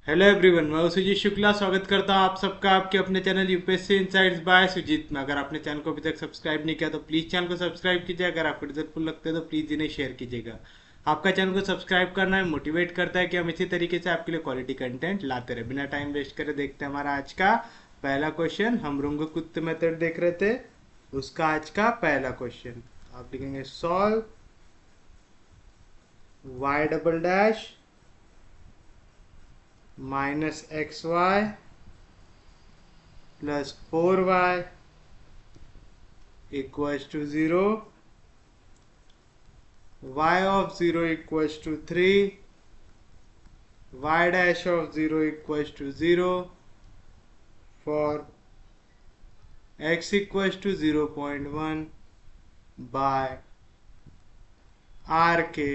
Hello everyone, मैं सुजीत शुक्ला स्वागत करता हूं आप सबका आपके अपने channel UPSC insights by Sujeet में। अगर आपने चैनल को अभी तक सब्सक्राइब नहीं किया तो प्लीज़ चैनल को सब्सक्राइब कीजिए। अगर आपको रिजल्टफुल लगते हैं तो प्लीज़ इन्हें शेयर कीजिएगा। आपका चैनल को सब्सक्राइब करना है मोटिवेट करता है कि हम इसी तरीके से आपके लिए क्वालिटी कंटेंट लाते रहे। बिना टाइम वेस्ट करे देखते हैं हमारा आज का पहला क्वेश्चन। हम रुंगकुत्त मेथड देख रहे थे, उसका आज का पहला क्वेश्चन आप लिखेंगे solve y double dash minus x y plus 4y equals to 0, y of 0 equals to 3, y dash of 0 equals to 0 for x equals to 0.1 by r के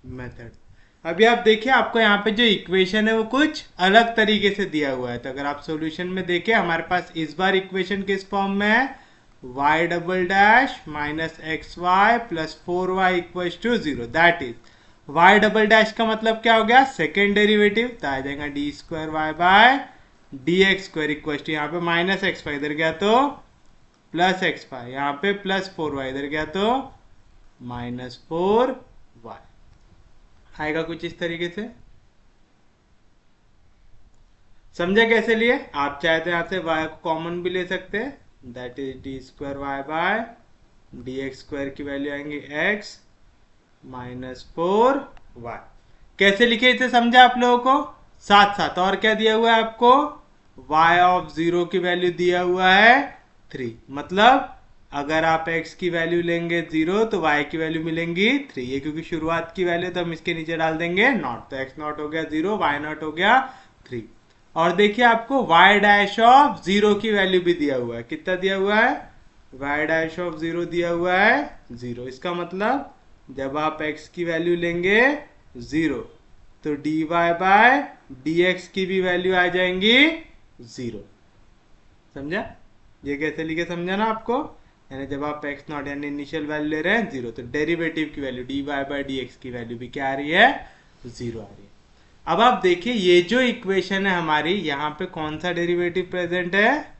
मेथड। अभी आप देखिए, आपको यहाँ पे जो इक्वेशन है वो कुछ अलग तरीके से दिया हुआ है। तो अगर आप सॉल्यूशन में देखें, हमारे पास इस बार इक्वेशन किस फॉर्म में है, y double dash minus x y plus 4y equals to 0। That is y double dash का मतलब क्या हो गया, सेकेंड डेरिवेटिव, तो आ जाएगा d square y by d x square equals to, यहाँ पे माइनस एक्स वाई इधर गया तो प्लस एक्स वाई, यहाँ पे प्लस 4y इधर गया तो माइनस 4y आएगा कुछ इस तरीके से। समझे कैसे लिए? आप चाहे तो यहाँ से y को कॉमन भी ले सकते हैं, that is d square y by d x square की वैल्यू आएंगे x माइनस 4y। कैसे लिखे इसे समझा आप लोगों को? साथ साथ और क्या दिया हुआ है आपको, y ऑफ 0 की वैल्यू दिया हुआ है 3, मतलब अगर आप x की वैल्यू लेंगे 0 तो y की वैल्यू मिलेंगी 3। ये क्योंकि शुरुआत की वैल्यू तो हम इसके नीचे डाल देंगे नॉट, तो x नॉट हो गया 0, y नॉट हो गया 3। और देखिए आपको y डैश ऑफ 0 की वैल्यू भी दिया हुआ है। कितना दिया हुआ है, y डैश ऑफ 0 दिया हुआ है 0। इसका मतलब जब आप x की वैल्यू लेंगे 0 तो dy बाय dx की भी वैल्यू आ जाएंगी 0। समझा? ये कैसे लिखे समझा ना आपको? यानी जब आप x नॉट यानी इनिशियल वैल्यू ले रहे हैं 0 तो डेरिवेटिव की वैल्यू dy बाय dx की वैल्यू भी क्या आ रही है, 0 आ रही है। अब आप देखिए, ये जो इक्वेशन है हमारी, यहाँ पे कौन सा डेरिवेटिव प्रेजेंट है,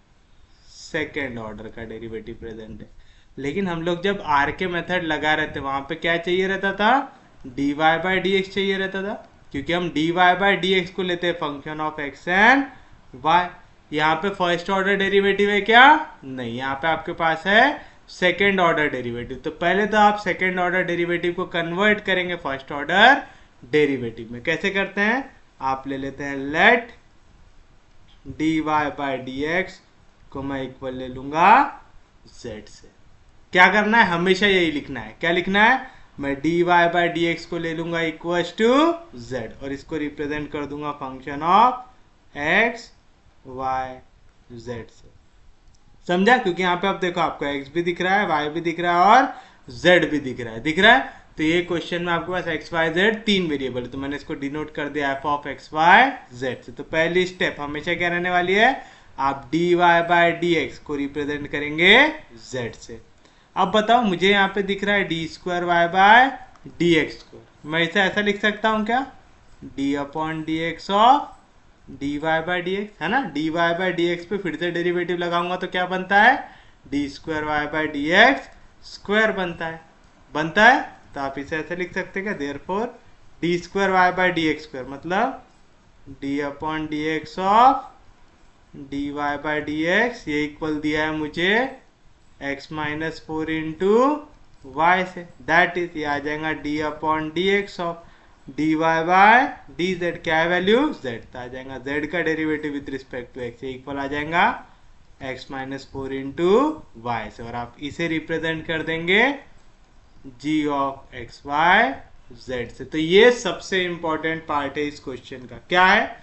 सेकेंड ऑर्डर का डेरिवेटिव प्रेजेंट है। लेकिन हम लोग जब आर के मेथड लगा रहे थे वहां पे क्या चाहिए रहता था, d y by d x चाहिए रहता था, क्योंकि हम d y by d x को लेते हैं function of x and y. यहाँ पे फर्स्ट ऑर्डर डेरिवेटिव है क्या, नहीं, यहाँ पे आपके पास है सेकेंड ऑर्डर डेरिवेटिव। तो पहले तो आप सेकेंड ऑर्डर डेरिवेटिव को कन्वर्ट करेंगे फर्स्ट ऑर्डर डेरिवेटिव में। कैसे करते हैं, आप ले लेते हैं let d y by d x को मैं इक्वल ले लूंगा z से। क्या करना है, हमेशा यही लिखना है। क्या लिखना है, मैं d y by d x को ले लूंगा इक्वल टू z और इसको रिप्रेजेंट कर दूंगा function of x y z से। समझा? क्योंकि यहाँ पे आप देखो, आपको x भी दिख रहा है, y भी दिख रहा है और z भी दिख रहा है, दिख रहा है। तो ये क्वेश्चन में आपके पास x y z तीन वेरिएबल, तो मैंने इसको डिनोट कर दिया f of x y z से। तो पहली स्टेप हमेशा क्या रहने वाली है, आप d y by d x को रिप्रेजेंट करेंगे z से। अब बताओ, मुझे यहाँ पे दिख रहा है d square y by d x square, मैं इसे ऐसा लिख सकता हूँ क्या, d upon d x of d y by d x, है ना। D y by d x पे फिर से डेरिवेटिव लगाऊंगा तो क्या बनता है, d square y by d x square बनता है, बनता है। तो आप इसे ऐसे लिख सकते हैं क्या, therefore d square y by d x square मतलब d upon d x of d y by d x, ये इक्वल दिया है मुझे x माइनस 4 इंटू वाई से, दैट इज ये आ जाएगा d upon d x of d y by d z. क्या है वैल्यू, z, तो आ जाएगा z का derivative with respect to x, equal आ जाएगा x माइनस 4 इंटू वाई से। और आप इसे रिप्रेजेंट कर देंगे g of x y z से। तो ये सबसे इंपॉर्टेंट पार्ट है इस क्वेश्चन का। क्या है,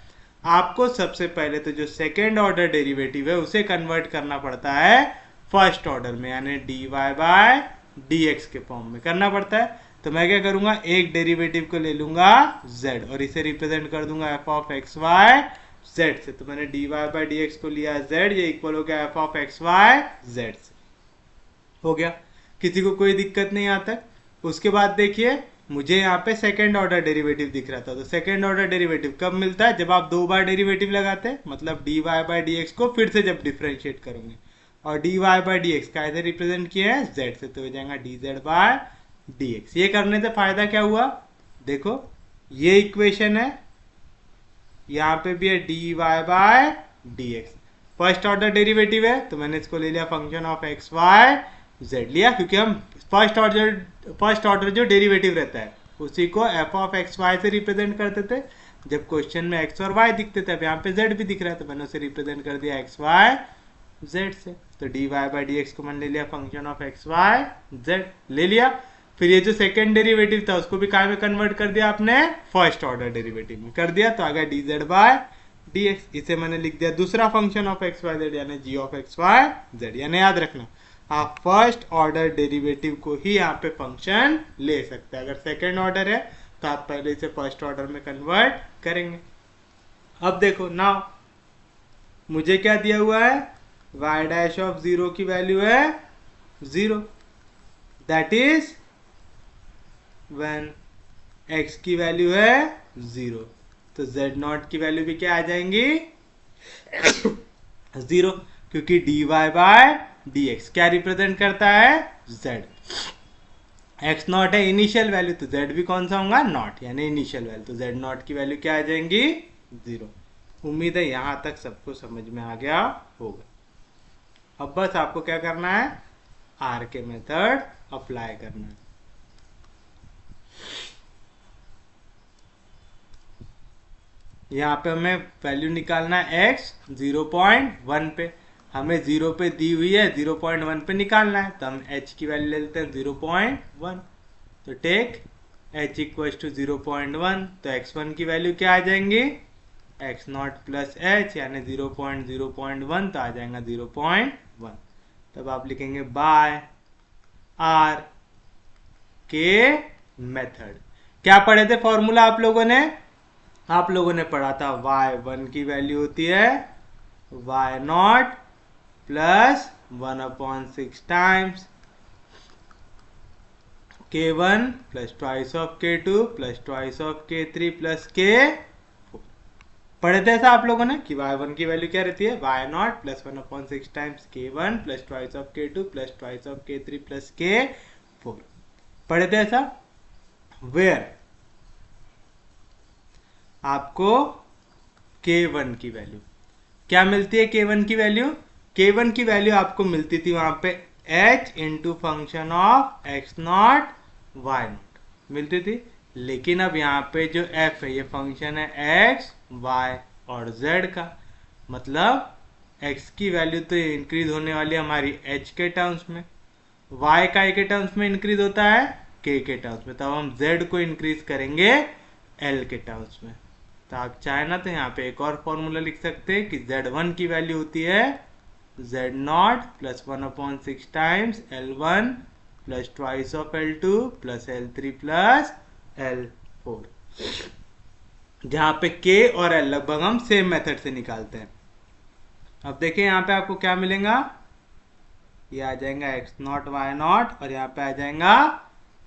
आपको सबसे पहले तो जो सेकेंड ऑर्डर डेरिवेटिव है उसे कन्वर्ट करना पड़ता है फर्स्ट ऑर्डर में, यानी d y by d x के फॉर्म में करना पड़ता है। तो मैं क्या करूंगा, एक डेरिवेटिव को ले लूंगा z और इसे रिप्रेजेंट कर दूंगा f of x y z से। तो मैंने d y by d x को लिया z, ये इक्वल हो गया f of x y z से। हो गया, किसी को कोई दिक्कत नहीं आता। उसके बाद देखिए, मुझे यहाँ पे सेकेंड ऑर्डर डेरिवेटिव दिख रहा था, तो सेकेंड ऑर्डर डेरिवेटिव कब मिलता है? जब आप 2 बार डेरिवेटिव लगाते हैं, मतलब dy बाई डी एक्स को फिर से जब डिफ्रेंशिएट करोगे, और dy बाई डी एक्स कैसे रिप्रेजेंट किया है? z से, तो हो जाएगा dz बाय dx। ये करने से फायदा क्या हुआ? देखो ये इक्वेशन है, यहाँ पे भी है dy by dx, first order derivative है, तो मैंने इसको ले लिया function of x y z लिया, क्योंकि हम फर्स्ट ऑर्डर जो डेरिवेटिव रहता है उसी को एफ ऑफ एक्स वाई से रिप्रेजेंट करते थे। जब क्वेश्चन में एक्स और वाई दिखते थे, अब यहाँ पे जेड भी दिख रहा है, तो मैंने उसे रिप्रेजेंट कर दिया एक्स वाई जेड से। तो d y by d x को मैंने ले लिया function of x y z ले लिया। फिर ये जो सेकेंड डेरिवेटिव था उसको भी काय में कन्वर्ट कर दिया आपने? फर्स्ट ऑर्डर डेरिवेटिव में कर दिया, तो आ गया d z by d x. इसे मैंने लिख दिया दूसरा function of x y z, यानी g of x y z. यानी याद रखना, आप फर्स्ट ऑर्डर डेरिवेटिव को ही यहाँ पे फंक्शन ले सकते हैं। अगर सेकेंड ऑर्डर है तो आप पहले इसे फर्स्ट ऑर्डर में कन्वर्ट करेंगे। अब देखो नाउ मुझे क्या दिया हुआ है? y डैश ऑफ 0 की वैल्यू है 0, दैट इज व्हेन x की वैल्यू है 0, तो z नॉट की वैल्यू भी क्या आ जाएंगी? 0, क्योंकि dy बाय dx क्या रिप्रेजेंट करता है? z। x नॉट है इनिशियल वैल्यू, तो z भी कौन सा होगा? नॉट, यानी इनिशियल वैल्यू, तो z नॉट की वैल्यू क्या आ जाएंगी? 0। उम्मीद है यहां तक सबको समझ में आ गया होगा। अब बस आपको क्या करना है? आर के मेथड अप्लाई करना है। यहाँ पे हमें वैल्यू निकालना है x 0.1 पे, हमें 0 पे दी हुई है, 0.1 पे निकालना है, तो हम h की वैल्यू ले लेते हैं 0.1। तो टेक h इक्वल टू 0.1, तो x1 की वैल्यू क्या आ जाएंगी? x नॉट प्लस h, यानी 0.0.1, तो आ जाएगा 0.1। तब आप लिखेंगे बाय आर के मेथड। क्या पढ़े थे फॉर्मूला आप लोगों ने? आप लोगों ने पढ़ा था y1 की वैल्यू होती है y not plus 1/6 times k1 plus twice of k2 plus twice of k3 plus k4। पढ़े थे ऐसा आप लोगों ने कि y1 की वैल्यू क्या रहती है? y not plus 1/6 times k1 plus twice of k2 plus twice of k3 plus k4। पढ़े थे ऐसा? वेयर आपको k1 की वैल्यू क्या मिलती है? k1 की वैल्यू, k1 की वैल्यू आपको मिलती थी वहां पे h into function of x not y not मिलती थी। लेकिन अब यहाँ पे जो f है ये फंक्शन है x y और z का, मतलब x की वैल्यू तो इंक्रीज होने वाली है हमारी h के टर्म्स में, y का के टर्म्स में इंक्रीज होता है k के टर्म्स में, तब हम z को इंक्रीज करेंगे l के टर्म्स में। तो आप चाहे ना तो यहाँ पे एक और फॉर्मूला लिख सकते हैं कि z1 की वैल्यू होती है z not plus 1/6 times l1 plus twice of l2 plus l3 plus l4, जहाँ पे k और l लगभग हम सेम मेथड से निकालते हैं। अब देखिए यहाँ पे आपको क्या मिलेगा? ये आ जाएगा x नॉट y नॉट, और यहाँ पे आ जाएगा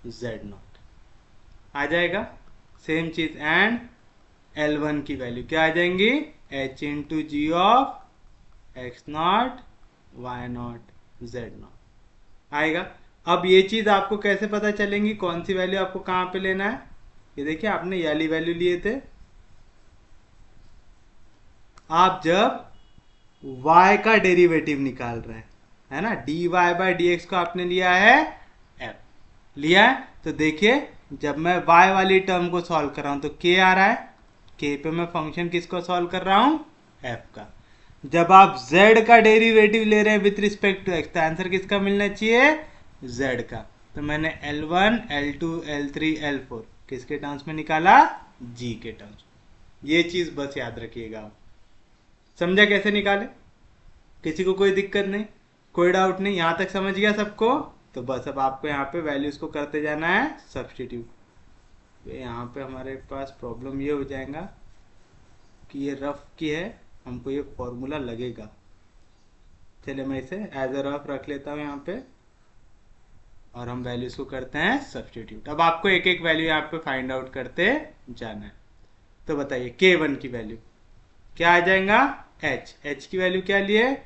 z नॉट, आ जाएगा सेम चीज। एंड L1 की वैल्यू क्या आ जाएंगी? h into g of x not y not z not आएगा। अब ये चीज आपको कैसे पता चलेंगी कौन सी वैल्यू आपको कहाँ पे लेना है? ये देखिए आपने ये वाली वैल्यू लिए थे, आप जब y का डेरिवेटिव निकाल रहे हैं, है ना, dy बाई डी एक्स को आपने लिया है f लिया है, तो देखिए जब मैं y वाली टर्म को सॉल्व कर रहा हूं तो k आ रहा है, k पे मैं फंक्शन किसको सॉल्व कर रहा हूं? f का। जब आप z का डेरिवेटिव ले रहे हैं विथ रिस्पेक्ट टू x, तो आंसर किसका मिलना चाहिए? z का। तो मैंने L1 L2 L3 L4 किसके टर्म्स में निकाला? g के टर्म्स में। ये चीज बस याद रखिएगा आप। समझा कैसे निकाले? किसी को कोई दिक्कत नहीं, कोई डाउट नहीं, यहां तक समझ गया सबको? तो बस अब आपको यहाँ पे वैल्यूज को करते जाना है सब्स्टिट्यूट। यहाँ पे हमारे पास प्रॉब्लम ये हो जाएगा कि ये रफ की है, हमको ये फॉर्मूला लगेगा। चलिए मैं इसे एज अ रफ रख लेता हूँ यहाँ पे। और हम वैल्यूज को करते हैं सब्स्टिट्यूट। अब आपको एक एक वैल्यू यहाँ पे फाइंड आउट करते जाना है। तो बताइए K1 की वैल्यू क्या आ जाएगा, h की वैल्यू क्या लिए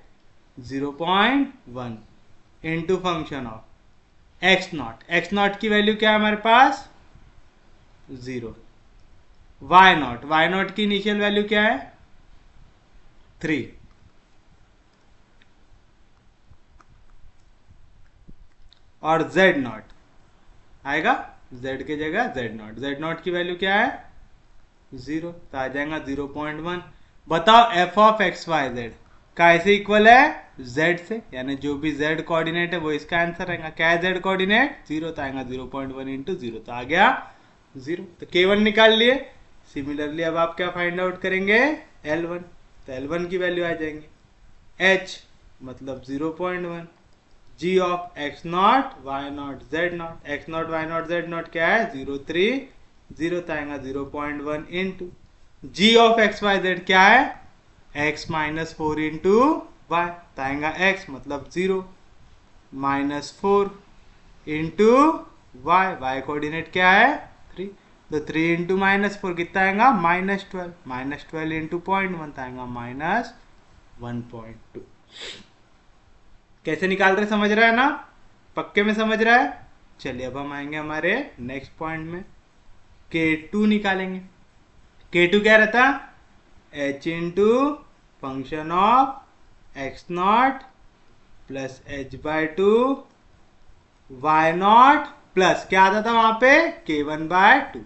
0.1 into function of x not की वैल्यू क्या है हमारे पास 0, y नॉट की इनिशियल वैल्यू क्या है 3, और z नॉट आएगा z की जगह z नॉट की वैल्यू क्या है 0, तो आ जाएगा 0.1। बताओ f of x y z कैसे इक्वल है z से, यानी जो भी z कोऑर्डिनेट है वो इसका आंसर रहेगा। क्या है z कोऑर्डिनेट 0, तो आएगा 0.1 इंटू 0, तो आ गया 0। तो K1 निकाल लिए। सिमिलरली अब आप क्या फाइंड आउट करेंगे L1, तो L1 की वैल्यू आ जाएंगे h मतलब 0.1, g of x not y not z not, x not y not z not क्या है 0 3 0, तो आएगा 0.1 into g of x y z क्या है x माइनस 4 इंटू वाई, तो आएगा x मतलब 0 minus 4 into y, y coordinate क्या है 3, तो 3 इंटू माइनस 4 कितना आएगा माइनस 12 इंटू 0.1 आएगा माइनस 1.2। कैसे निकाल रहे समझ रहा है ना, पक्के में समझ रहा है। चलिए अब हम आएंगे हमारे नेक्स्ट पॉइंट में, K2 निकालेंगे। K2 क्या रहता h into function of x not plus h by 2 y not plus क्या आता था वहां पे K1 बाय 2।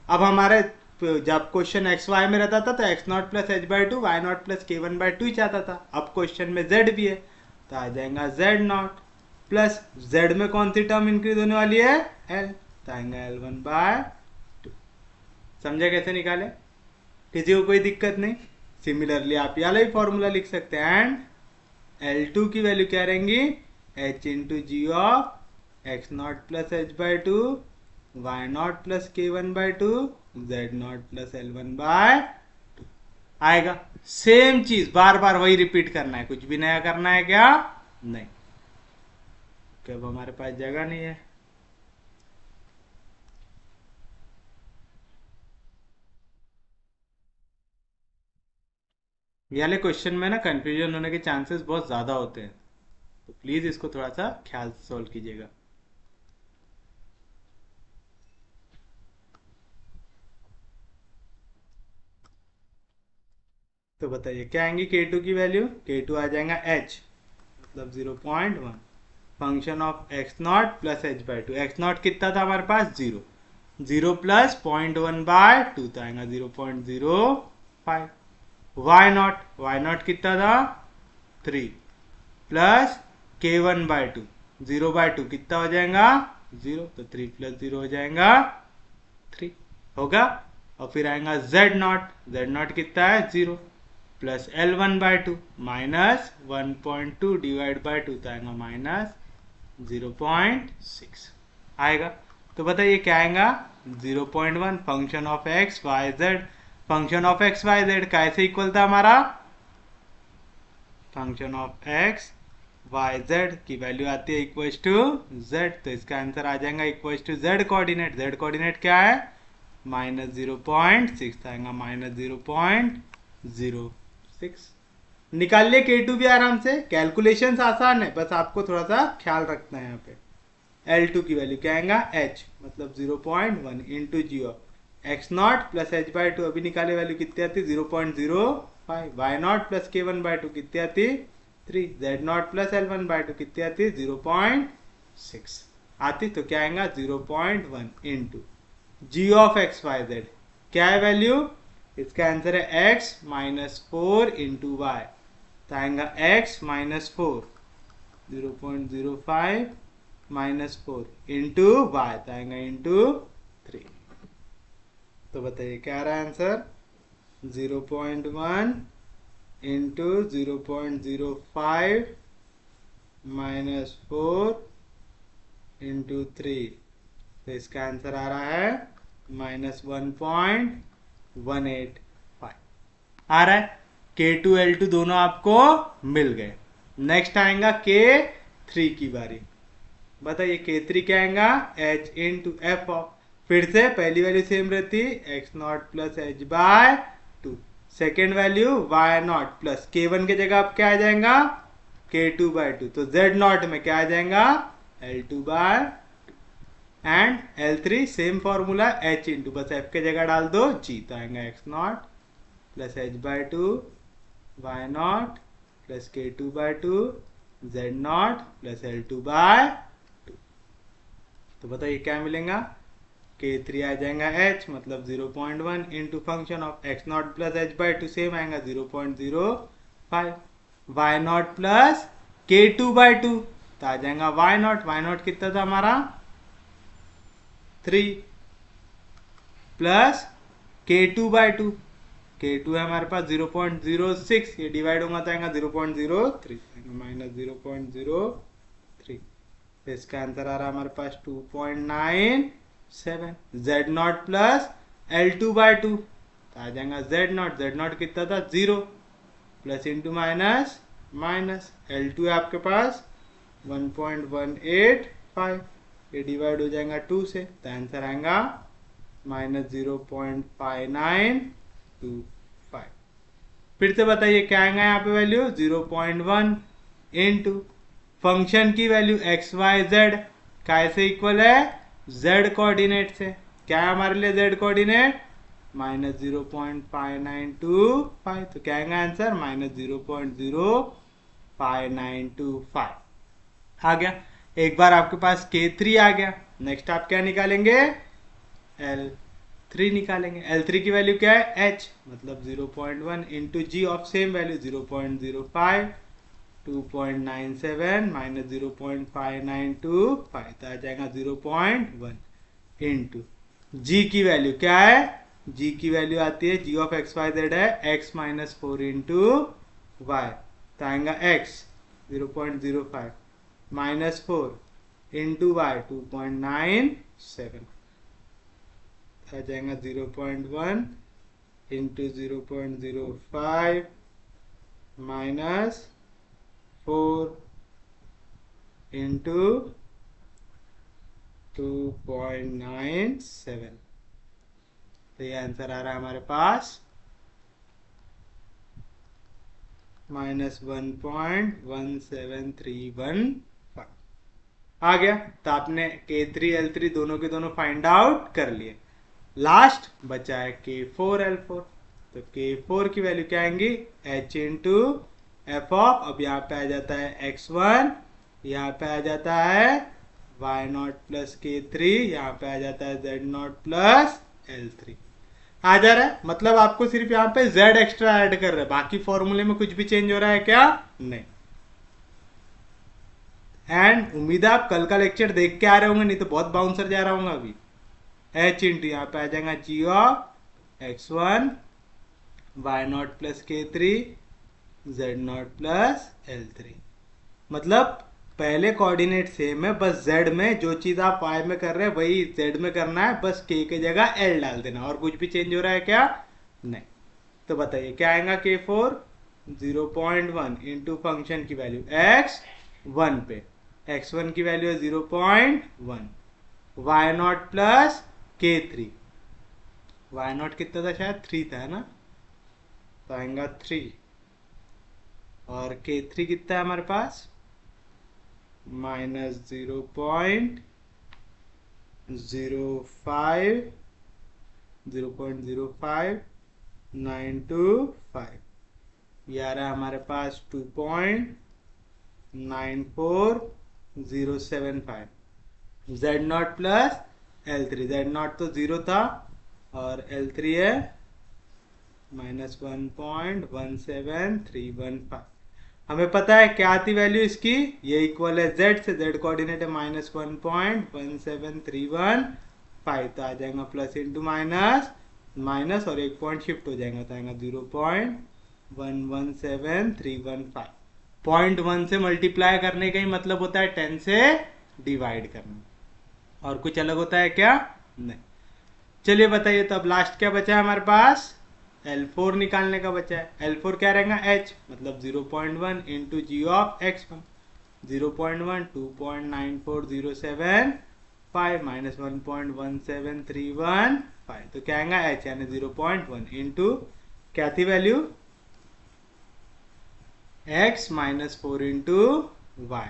अब हमारे जब क्वेश्चन एक्स वाई में रहता था तो x not plus h by 2 y not plus K1 by 2 ही चाहता था। अब क्वेश्चन में z भी है तो आ जाएगा z नॉट प्लस z में कौन सी टर्म इंक्रीज होने वाली है l, तो आएगा L1 बाय 2। समझे कैसे निकाले, किसी को कोई दिक्कत नहीं। सिमिलरली आप ये वाला भी फॉर्मूला लिख सकते हैं एंड L2 की वैल्यू क्या रहेंगी h into g of x not plus h by 2 y not plus K1 by 2 z not plus L1 by 2 आएगा। सेम चीज बार बार वही रिपीट करना है, कुछ भी नया करना है क्या नहीं, क्योंकि अब हमारे पास जगह नहीं है। ये वाले क्वेश्चन में ना कंफ्यूजन होने के चांसेस बहुत ज़्यादा होते हैं, तो प्लीज़ इसको थोड़ा सा ख्याल से सॉल्व कीजिएगा। तो बताइए क्या आएंगी K2 की वैल्यू, K2 आ जाएगा h मतलब 0.1 function of x not plus h by 2। X not कितना था हमारे पास 0, 0 प्लस 0.1 बाय 2 तो आएगा 0.05। वाई नॉट कितना था 3 प्लस K1 बाय 2, 0 बाय 2 कितना हो जाएगा 0, तो 3 प्लस 0 हो जाएगा 3 होगा। और फिर आएगा z नॉट कितना है 0 plus L1 by 2 minus 1.2 divide by 2 तो आएगा माइनस 0.6 आएगा। तो बताइए क्या आएगा 0.1 function of x y z, function of x y z कैसे इक्वल था हमारा function of x y z की वैल्यू आती है इक्वल टू जेड, तो इसका आंसर आ जाएगा इक्वल टू जेड कोऑर्डिनेट क्या है माइनस 0.6 आएगा माइनस 0.06। निकाल लिए K2 भी आराम से, कैलकुलेशंस आसान है, बस आपको थोड़ा सा ख्याल रखना है। यहाँ पे L2 की वैल्यू क्या आएगा h मतलब 0.1 into g of x not plus h by 2, अभी निकाले वैल्यू कितनी आती 0.05, Y not plus K1 by 2 कितनी आती 3, z not plus L1 by 2 कितनी आती 0.6 आती, तो क्या आएगा 0.1 into g of x y z क्या है वैल्यू, इसका आंसर है x माइनस 4 इंटू वाई, तो आएगा x minus 4 0.05 minus 4 into y, तो आएगा इंटू 3। तो बताइए क्या रहा आंसर 0.1 इंटू 0.05 माइनस 4 इंटू 3, तो इसका आंसर आ रहा है माइनस 1.185 आ रहा है। K2 L2 दोनों आपको मिल गए। नेक्स्ट आएगा K3 की बारी। बताइए K3 क्या आएगा h इंटू एफ ऑफ, फिर से पहली वैल्यू सेम रहती x not plus h by two, second value y not plus K1 के जगह अब क्या आ जाएगा K2 बाय टू, तो z नॉट में क्या आ जाएगा L2 by, and L3 same formula h into, बस f के जगह डाल दो g, तो आएगा x not plus h by two, y not plus K2 by to, z not plus L2 by two. तो बताइए क्या मिलेगा, K3 आ जाएगा h मतलब 0.1 into function of x not plus h by two same आएगा 0.05, y not plus K2 by two, तो आ जाएगा y नॉट कितना था हमारा 3 plus K2 by to, K2 है हमारे पास 0.06, ये डिवाइड होगा तो आएगा 0.03 माइनस 0.03, तो इसका आंसर आ रहा है हमारे पास 2.97। Z not plus L2 by two, तो आ जाएगा Z नॉट कितना था 0 plus into minus minus, L2 है आपके पास 1.185, ये डिवाइड हो जाएगा 2 से, तो आंसर आएगा माइनस 0.5925। फिर से बताइए क्या आएगा यहाँ पे वैल्यू 0.1 इंटू फंक्शन की वैल्यू एक्स वाई जेड कैसे इक्वल है z कोऑर्डिनेट से, क्या है हमारे लिए z कोऑर्डिनेट माइनस 0.5925, तो क्या आएगा आंसर माइनस 0.0595 आ गया। एक बार आपके पास K3 आ गया, नेक्स्ट आप क्या निकालेंगे L3 निकालेंगे। L3 की वैल्यू क्या है h मतलब 0.1 into g of same value 0.05, 2.97 minus 0.5925, तो आ जाएगा 0.1 इंटू जी की वैल्यू क्या है, जी की वैल्यू आती है g of x y Z है x माइनस 4 इंटू वाई, तो आएगा x 0.05 माइनस 4 इंटू वाई 2.97, आ जाएगा 0.1 इंटू 0.05 माइनस 4 इंटू 2.97, तो ये आंसर आ रहा है हमारे पास माइनस 1.1731 आ गया। तो आपने K3 L3 दोनों के दोनों फाइंड आउट कर लिए, लास्ट बचा है K4 L4, तो K4 की वैल्यू क्या आएंगी h इंटू एफ ऑफ, अब यहाँ पे आ जाता है x1, यहाँ पे आ जाता है y नॉट प्लस K3, यहाँ पे आ जाता है z नॉट प्लस L3 आ जा रहा है, मतलब आपको सिर्फ यहाँ पे z एक्स्ट्रा ऐड कर रहे हैं, बाकी फॉर्मूले में कुछ भी चेंज हो रहा है क्या नहीं। एंड उम्मीद है आप कल का लेक्चर देख के आ रहे होंगे, नहीं तो बहुत बाउंसर जा रहा हूँ अभी। h इंटू यहाँ पे आ जाएगा g of x1 y not plus K3 z not plus L3, मतलब पहले कोऑर्डिनेट सेम है, बस z में जो चीज आप y में कर रहे हैं वही z में करना है, बस k के जगह l डाल देना, और कुछ भी चेंज हो रहा है क्या नहीं। तो बताइए क्या आएगा K4 0.1 इंटू फंक्शन की वैल्यू x1 पे, x1 की वैल्यू है 0.1, y not plus K3, y not कितना था शायद 3 था है ना, तो आएगा 3, और K3 कितना है हमारे पास माइनस 0.05 ये आ रहा है हमारे पास 2.94075, z not plus L3, z not तो 0 था और L3 है माइनस 1.17315, हमें पता है क्या आती वैल्यू इसकी, ये इक्वल है z से, z कोऑर्डिनेट है माइनस 1.17315, तो आ जाएगा प्लस इंटू माइनस माइनस और एक पॉइंट शिफ्ट हो जाएगा, तो आएगा 0.117315। 0.1 से मल्टीप्लाई करने का ही मतलब होता है 10 से डिवाइड करना, और कुछ अलग होता है क्या नहीं। चलिए बताइए, तो अब लास्ट क्या बचा है हमारे पास L4 निकालने का बचा है। L4 क्या रहेगा h मतलब 0.1 into g of x1, 0.1 2.94075 minus 1.17315 तो क्या आएगा h यानी 0.1 इंटू क्या थी value x minus 4 into y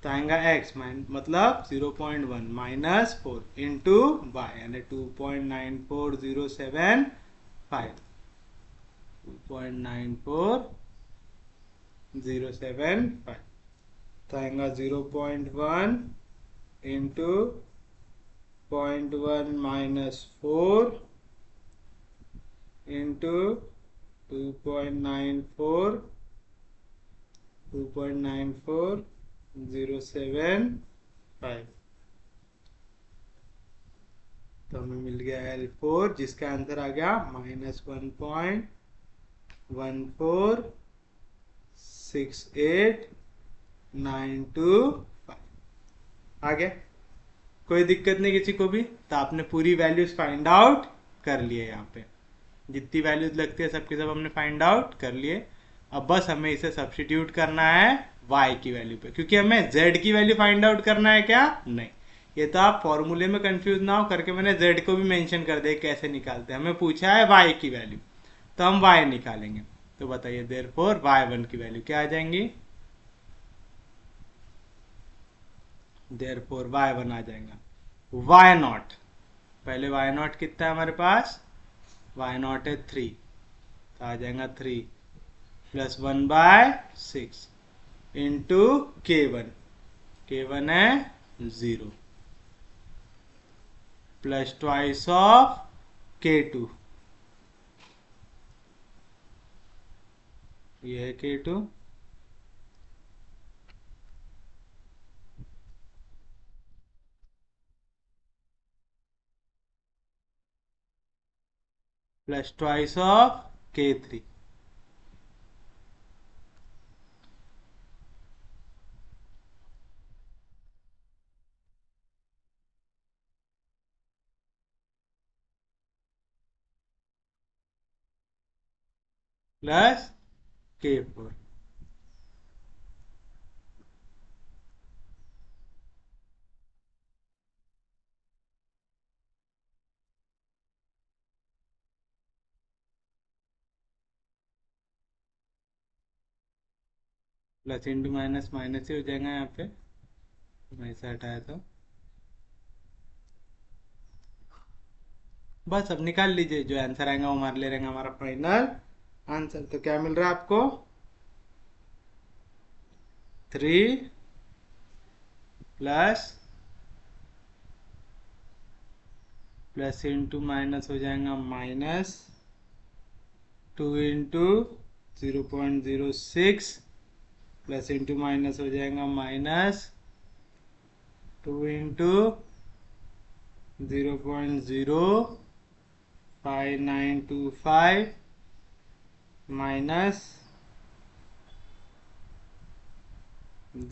तो आएगा x मतलब 0.1 माइनस 4 इंटू वाई यानी 2.94075 2.94075 तो आएगा 0.1 इंटू 0.1 माइनस 4 इंटू 2.94 तो हमें मिल गया L4 जिसका आंसर आ गया -1.146892 आ गया। कोई दिक्कत नहीं किसी को भी। तो आपने पूरी वैल्यूज फाइंड आउट कर लिए। यहाँ पे जितनी वैल्यूज लगती है सबके सब हमने फाइंड आउट कर लिए। अब बस हमें इसे सब्स्टिट्यूट करना है y की वैल्यू पे, क्योंकि हमें z की वैल्यू फाइंड आउट करना है क्या नहीं। ये तो आप फॉर्मूले में कंफ्यूज ना हो करके मैंने z को भी मेंशन कर दिया कैसे निकालते हैं। हमें पूछा है y की वैल्यू तो हम y निकालेंगे। तो बताइए देयरफॉर y1 की वैल्यू क्या आ जाएंगी। देयरफॉर y1 आ जाएगा y0 पहले y0 कितना है हमारे पास y0 है 3 तो आ जाएगा 3 प्लस 1/6 इंटू k1 है 0 प्लस ट्वाइस ऑफ k2 ये है k2 plus twice of k3 plus k4 plus into minus minus ही हो जाएगा यहाँ पे ऐसा हटाया तो बस अब निकाल लीजिए जो आंसर आएगा वो हमारे ले रहेगा हमारा फाइनल आंसर। तो क्या मिल रहा है आपको 3 प्लस इंटू माइनस हो जाएगा -2 इंटू 0.06 प्लस इंटू माइनस हो जाएगा -2 इंटू 0.05925 माइनस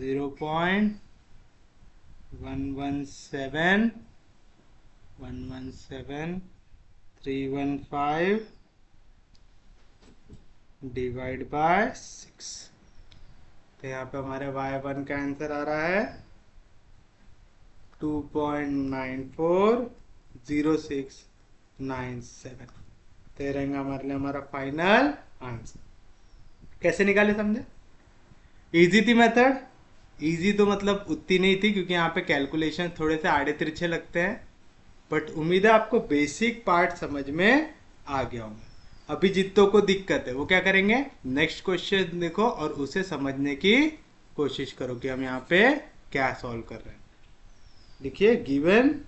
0.117315 डिवाइड बाय 6। तो यहाँ पे हमारे y1 का आंसर आ रहा है 2.940697। तो ये रहेगा हमारे लिए हमारा फाइनल आंसर। कैसे निकाले समझे। इजी थी मेथड। इजी तो मतलब उतनी नहीं थी क्योंकि यहाँ पे कैलकुलेशन थोड़े से आड़े तिरछे लगते हैं, बट उम्मीद है आपको बेसिक पार्ट समझ में आ गया होगा। अभी जितनों को दिक्कत है वो क्या करेंगे नेक्स्ट क्वेश्चन देखो और उसे समझने की कोशिश करो कि हम यहाँ पे क्या सॉल्व कर रहे हैं। देखिए given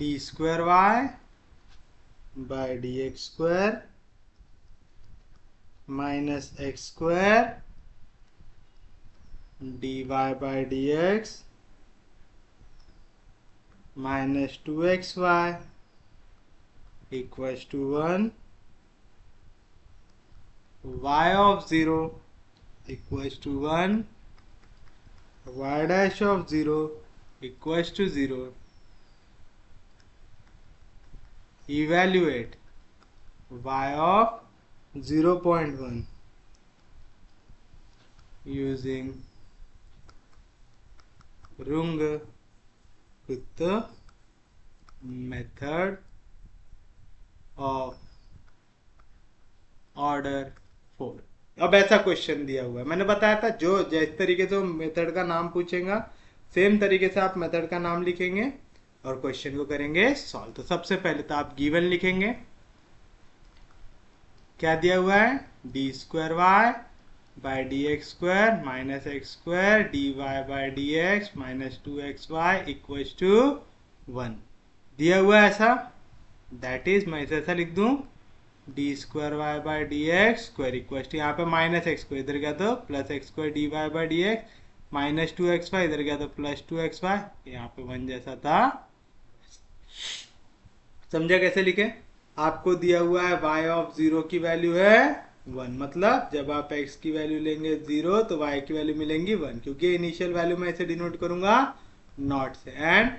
d² y by dx² minus x² dy by dx minus 2xy equals to 1, y of 0 equals to 1, y dash of 0 equals to 0. Evaluate y of 0.1 using Runge-Kutta method of order 4। अब ऐसा question दिया हुआ है, मैंने बताया था जो जिस तरीके से मेथड का नाम पूछेगा सेम तरीके से आप मेथड का नाम लिखेंगे और क्वेश्चन को करेंगे सॉल्व। तो सबसे पहले तो आप गिवन लिखेंगे, क्या दिया हुआ है, d square y by d x square minus x square d y by d x minus 2xy equals to 1 दिया हुआ है ऐसा। दैट इज मैं इसे ऐसा लिख दूं, d square y by d x square equal to, यहाँ पे माइनस एक्स स्क्वायर इधर गया तो plus x square d y by d x minus 2xy इधर गया तो प्लस 2xy, यहाँ पे 1 जैसा था। समझा कैसे लिखे? आपको दिया हुआ है y ऑफ 0 की वैल्यू है 1, मतलब जब आप x की वैल्यू लेंगे 0 तो y की वैल्यू मिलेंगी 1, क्योंकि इनिशियल वैल्यू मैं इसे डिनोट करूंगा नॉट से। एंड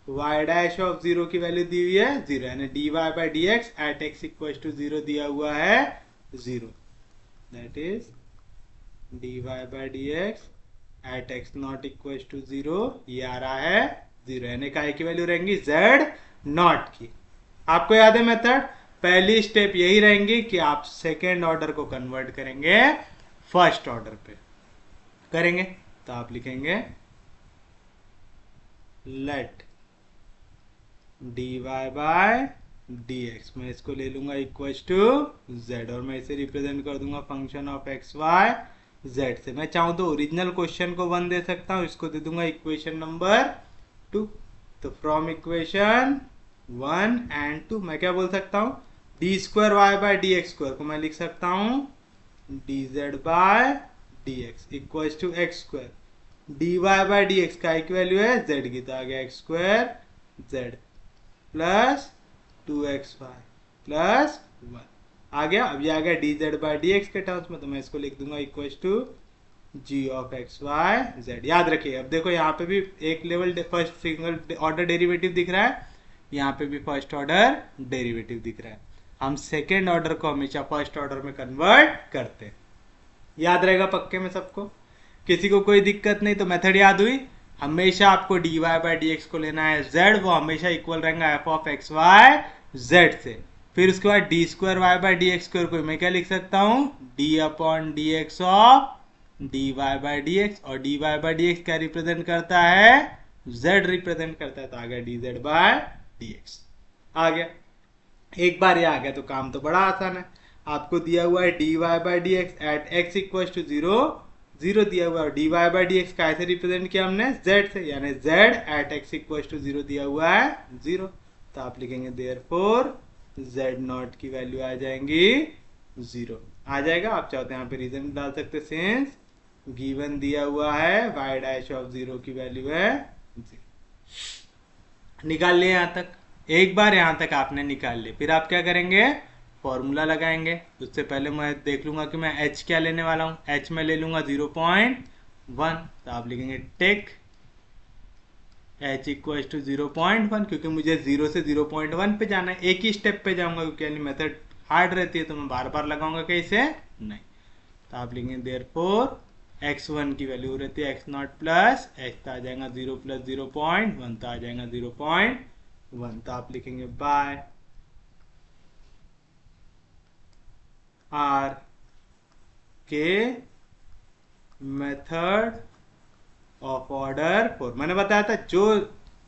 y डैश ऑफ 0 की वैल्यू दी हुई है 0, यानी dy by dx at x equals to 0 दिया हुआ है 0। That is dy by dx at x not equals to 0, ये आ रहा है 0, यानी काय की वैल्यू रहेंगी z नॉट की। आपको याद है मेथड, पहली स्टेप यही रहेंगी कि आप सेकेंड ऑर्डर को कन्वर्ट करेंगे फर्स्ट ऑर्डर पे करेंगे। तो आप लिखेंगे लेट dy बाय dx, मैं इसको ले लूंगा इक्वल्स टू z और मैं इसे रिप्रेजेंट कर दूंगा function of x y z से। मैं चाहूं तो ओरिजिनल क्वेश्चन को 1 दे सकता हूं, इसको दे दूंगा इक्वेशन नंबर 2। तो फ्रॉम इक्वेशन 1 एंड 2 मैं क्या बोल सकता हूं, d square y by d x square को मैं लिख सकता हूं d z by d x equals to x square, d y by d x का एक वैल्यू है जेड की, तो आ गया x square z plus 2xy plus 1 आ गया। अब ये आ गया d z by d x के टर्म्स में, तो मैं इसको लिख दूंगा equals to g of x y z. याद रखिए, अब देखो यहाँ पे भी एक level first single order derivative दिख रहा है, यहाँ पे भी फर्स्ट ऑर्डर डेरिवेटिव दिख रहा है। हम सेकेंड ऑर्डर को हमेशा फर्स्ट ऑर्डर में कन्वर्ट करते हैं, याद रहेगा पक्के में सबको? किसी को कोई दिक्कत नहीं? तो मेथड याद हुई। हमेशा आपको d y by d x को लेना है z, वो हमेशा इक्वल रहेगा f of x y z से। फिर उसके बाद d square y by d x square को मैं क्या लिख सकता हूँ, d upon d x of d y by d x, और d y by d x क्या रिप्रेजेंट करता है, z रिप्रेजेंट करता है, तो आ गया d z by d x आ गया। एक बार ये आ गया तो काम तो बड़ा आसान है। आपको दिया हुआ है d y by d x at x equal to 0 0 दिया हुआ है, d y by d x का ऐसे रिप्रेजेंट किया हमने z से, यानी z at x equal to 0 दिया हुआ है 0। तो आप लिखेंगे देयरफॉर z नॉट की वैल्यू आ जाएंगी 0 आ जाएगा। आप चाहते हैं यहाँ पे रीजन डाल सकते, सिंस गिवन दिया हुआ है y डैश ऑफ 0 की वैल्यू है 0। निकाल लिया यहाँ तक, एक बार यहाँ तक आपने निकाल लिया, फिर आप क्या करेंगे, फॉर्मूला लगाएंगे। उससे पहले मैं देख लूंगा कि मैं h क्या लेने वाला हूँ, h में ले लूंगा 0.1, तो आप लिखेंगे टेक h इक्वल टू 0.1, क्योंकि मुझे 0 से 0.1 पे जाना है, एक ही स्टेप पे जाऊंगा, क्योंकि मेथड हार्ड रहती है तो मैं बार बार लगाऊंगा कैसे नहीं। तो आप लिखेंगे देयरफॉर x1 की वैल्यू रहती है x नॉट प्लस x, तो आ जाएगा 0 प्लस 0.1, तो आ जाएगा 0.1। तो आप लिखेंगे बाय आर के मेथड ऑफ ऑर्डर 4। मैंने बताया था जो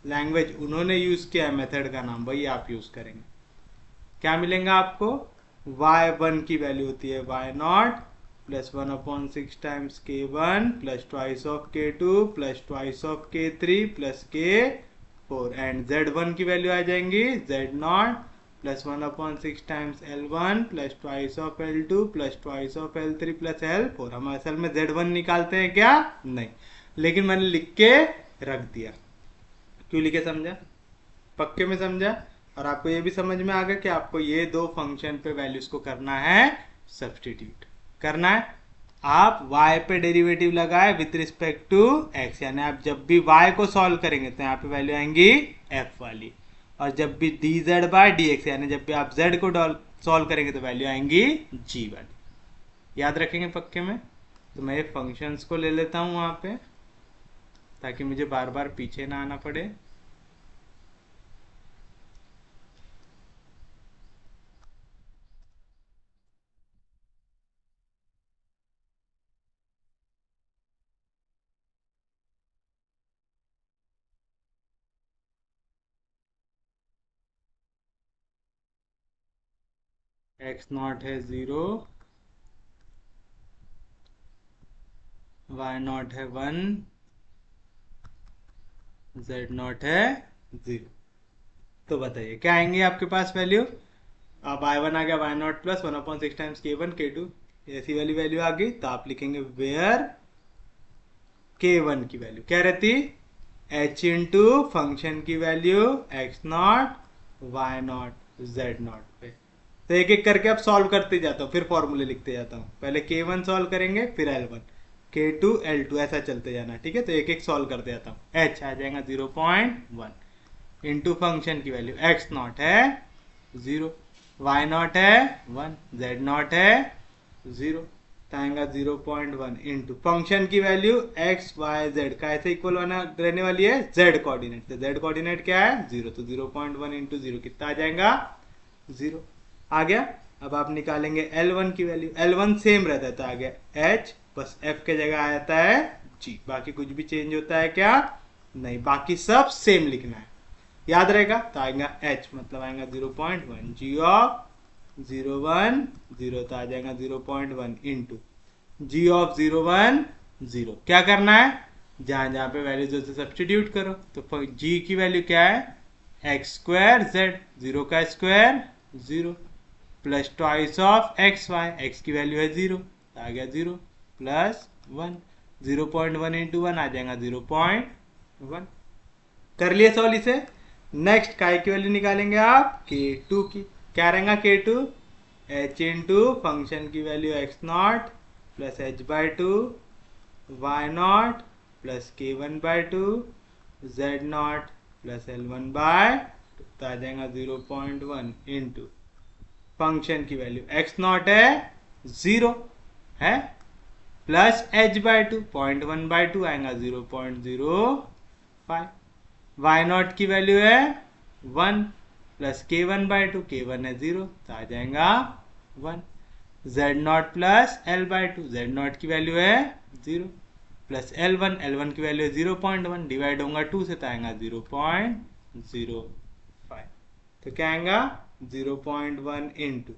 लैंग्वेज उन्होंने यूज किया है मेथड का नाम वही आप यूज करेंगे। क्या मिलेगा आपको, y1 की वैल्यू होती है y not plus 1/6 times k1 plus twice of k2 plus twice of k3 plus k4, and z1 की वैल्यू आ जाएंगी z not plus 1/6 times L1 plus twice of L2 plus twice of L3 plus L4। हम असल में Z1 निकालते हैं क्या, नहीं, लेकिन मैंने लिख के रख दिया। क्यों लिखे, समझा? पक्के में समझा? और आपको ये भी समझ में आ गया कि आपको ये दो फंक्शन पे वैल्यूज को करना है सब्स्टिट्यूट करना है। आप y पे डेरिवेटिव लगाए विथ रिस्पेक्ट टू x, यानी आप जब भी y को सॉल्व करेंगे तो यहाँ पे वैल्यू आएंगी f वाली, और जब भी dz बाय dx, यानी जब भी आप z को सॉल्व करेंगे तो वैल्यू आएंगी g वाली। याद रखेंगे पक्के में? तो मैं ये फंक्शंस को ले लेता हूँ वहाँ पे, ताकि मुझे बार बार पीछे ना आना पड़े। एक्स नॉट है 0, वाई नॉट है 1, जेड नॉट है 0। तो बताइए क्या आएंगे आपके पास वैल्यू। अब y1 आ गया y not plus 1/6 times k1 k2, ऐसी वाली वैल्यू आ गई। तो आप लिखेंगे वेयर k1 की वैल्यू क्या रहती, h इंटू फंक्शन की value x not y not z not पे। तो एक एक करके अब सॉल्व करते जाता हूँ, फिर फॉर्मूले लिखते जाता हूँ। पहले k1 सॉल्व करेंगे, फिर l1, k2 l2, ऐसा चलते जाना। ठीक है, तो एक एक सॉल्व करते जाता हूँ। h आ जाएगा 0.1 इंटू फंक्शन की वैल्यू x नॉट है 0, y नॉट है 1, z नॉट है 0, आएगा 0.1 इंटू फंक्शन की वैल्यू x y z का ऐसे इक्वल रहने वाली है z कोऑर्डिनेट। तो z कोऑर्डिनेट क्या है 0, तो 0.1 इंटू 0 कितना आ जाएगा 0 आ गया। अब आप निकालेंगे L1 की वैल्यू, L1 सेम रहता है, तो आ गया h, बस f के जगह आ जाता है g। बाकी कुछ भी चेंज होता है क्या, नहीं, बाकी सब सेम लिखना है, याद रहेगा। तो आएगा h मतलब आएगा 0.1, g ऑफ 0 1 0, तो आ जाएगा 0.1 इंटू जी ऑफ 0 1 0। क्या करना है, जहां जहां पे वैल्यूज होते सब्सटीट्यूट करो। तो जी की वैल्यू क्या है एक्स स्क्वायर जेड, 0 का square 0, plus twice of x y, x की वैल्यू है 0, तो आ गया 0 प्लस 1, 0.1 इंटू 1 आ जाएगा 0.1। कर लिए सॉल्व इसे। नेक्स्ट काय की वैल्यू निकालेंगे आप k2 की। क्या रहेगा k2, h इंटू फंक्शन की value x not plus h by 2, y not plus k1 by 2, z not plus l1 by, तो आ जाएगा 0.1 इंटू फंक्शन की वैल्यू x नॉट है 0 है, प्लस h बाई 2, 0.1 बाई 2 आएगा 0.05। y नॉट की value है 1, प्लस k1 बाई 2, k1 है 0, तो आ जाएगा 1। z not plus l by 2, z not की वैल्यू है 0, प्लस l1, l1 की वैल्यू है 0.1, डिवाइड होगा 2 से, तो आएगा 0.05। तो क्या आएगा 0.1 into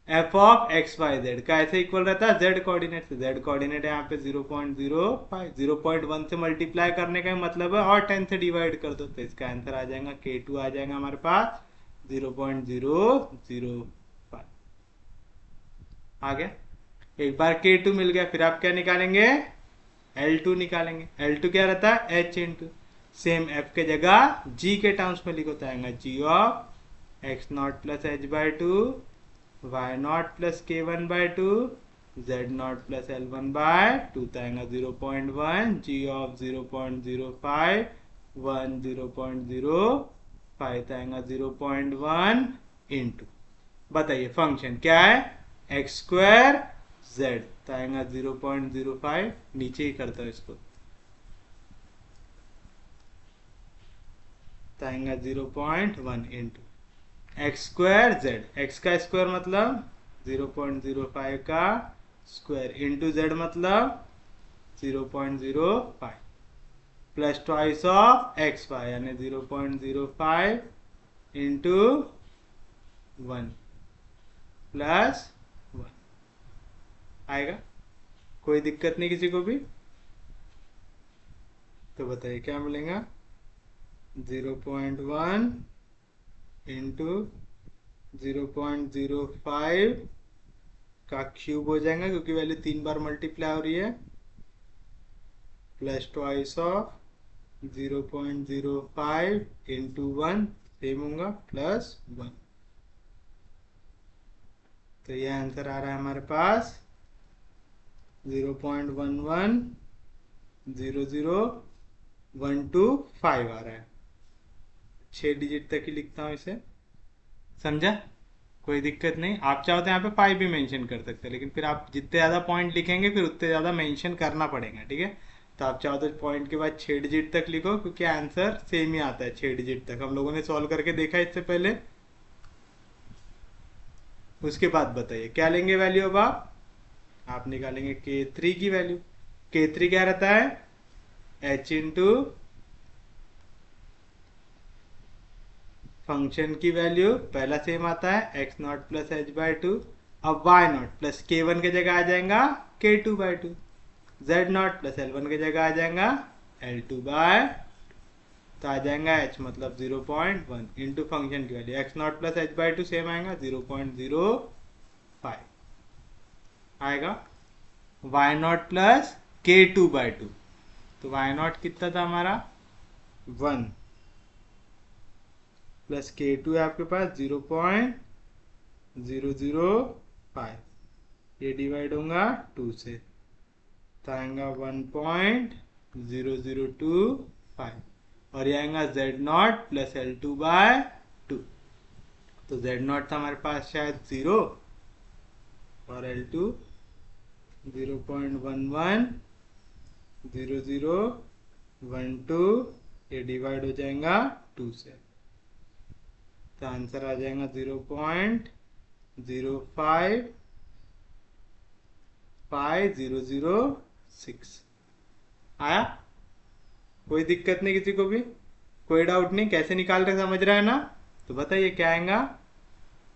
f of x y z का ऐसे इक्वल रहता है जेड कोऑर्डिनेट से, जेड कोऑर्डिनेट यहाँ पे 0.05, 0.1 से मल्टीप्लाई करने का मतलब है और 10 से डिवाइड कर दो, तो इसका आंसर आ जाएगा k2 आ जाएगा हमारे पास 0.005 आ गया। एक बार k2 मिल गया, फिर आप क्या निकालेंगे L2 निकालेंगे। L2 क्या रहता है h इंटू सेम f के जगह g के टर्म्स में लिखो, तो आएगा g of x not plus h by 2, y not plus k1 by 2, z not plus l1 by 2, तो आएगा 0.1, g ऑफ 0.05, 1 0.05, तो आएगा 0.1 इंटू, बताइए फंक्शन क्या है एक्स स्क्वायर जेड, तो आएगा 0.05, नीचे ही करता हूँ इसको, तो आएगा 0.1 into x square z, x का स्क्वायर मतलब 0.05 का स्क्वायर इंटू जेड मतलब 0.05, plus twice of x y यानी 0.05 इंटू 1 प्लस 1 आएगा। कोई दिक्कत नहीं किसी को भी। तो बताइए क्या मिलेगा 0.1 इंटू 0.05 का क्यूब हो जाएगा, क्योंकि वैल्यू 3 बार मल्टीप्लाई हो रही है, plus twice of 0.05 into 1 same होगा प्लस 1। तो ये आंसर आ रहा है हमारे पास 0.1100125 आ रहा है। 6 डिजिट तक ही लिखता हूँ इसे, समझा। कोई दिक्कत नहीं, आप चाहो तो यहाँ पे 5 भी मेंशन कर सकते हैं, लेकिन फिर आप जितने ज़्यादा पॉइंट लिखेंगे फिर उतने ज़्यादा मेंशन करना पड़ेगा, ठीक है। तो आप चाहो तो पॉइंट के बाद 6 डिजिट तक लिखो, क्योंकि आंसर सेम ही आता है 6 डिजिट तक, हम लोगों ने सॉल्व करके देखा इससे पहले। उसके बाद बताइए क्या लेंगे वैल्यू अब आप निकालेंगे K3 की वैल्यू। K3 क्या रहता है, h इंटू फंक्शन की वैल्यू पहला सेम आता है x not plus h by to. अब वाई नॉट प्लस K1 की जगह आ जाएगा K2 by two, z not plus L1 की जगह आ जाएगा L2 बाय, तो आ जाएगा h मतलब 0.1 इंटू फंक्शन की value x not plus h by two same आएगा 0.05 आएगा, y not plus K2 by two, तो वाई नॉट कितना था हमारा 1 प्लस K2 है आपके पास 0.005, ये डिवाइड होगा 2 से, तो आएगा 1.0025, और ये आएगा Z not plus L2 by two. तो जेड नॉट था हमारे पास शायद 0 और L2 0.110012, ये डिवाइड हो जाएगा 2 से, तो आंसर आ जाएगा 0.055006 आया। कोई दिक्कत नहीं किसी को भी, कोई डाउट नहीं, कैसे निकाल रहे समझ रहा है ना। तो बताइए क्या आएगा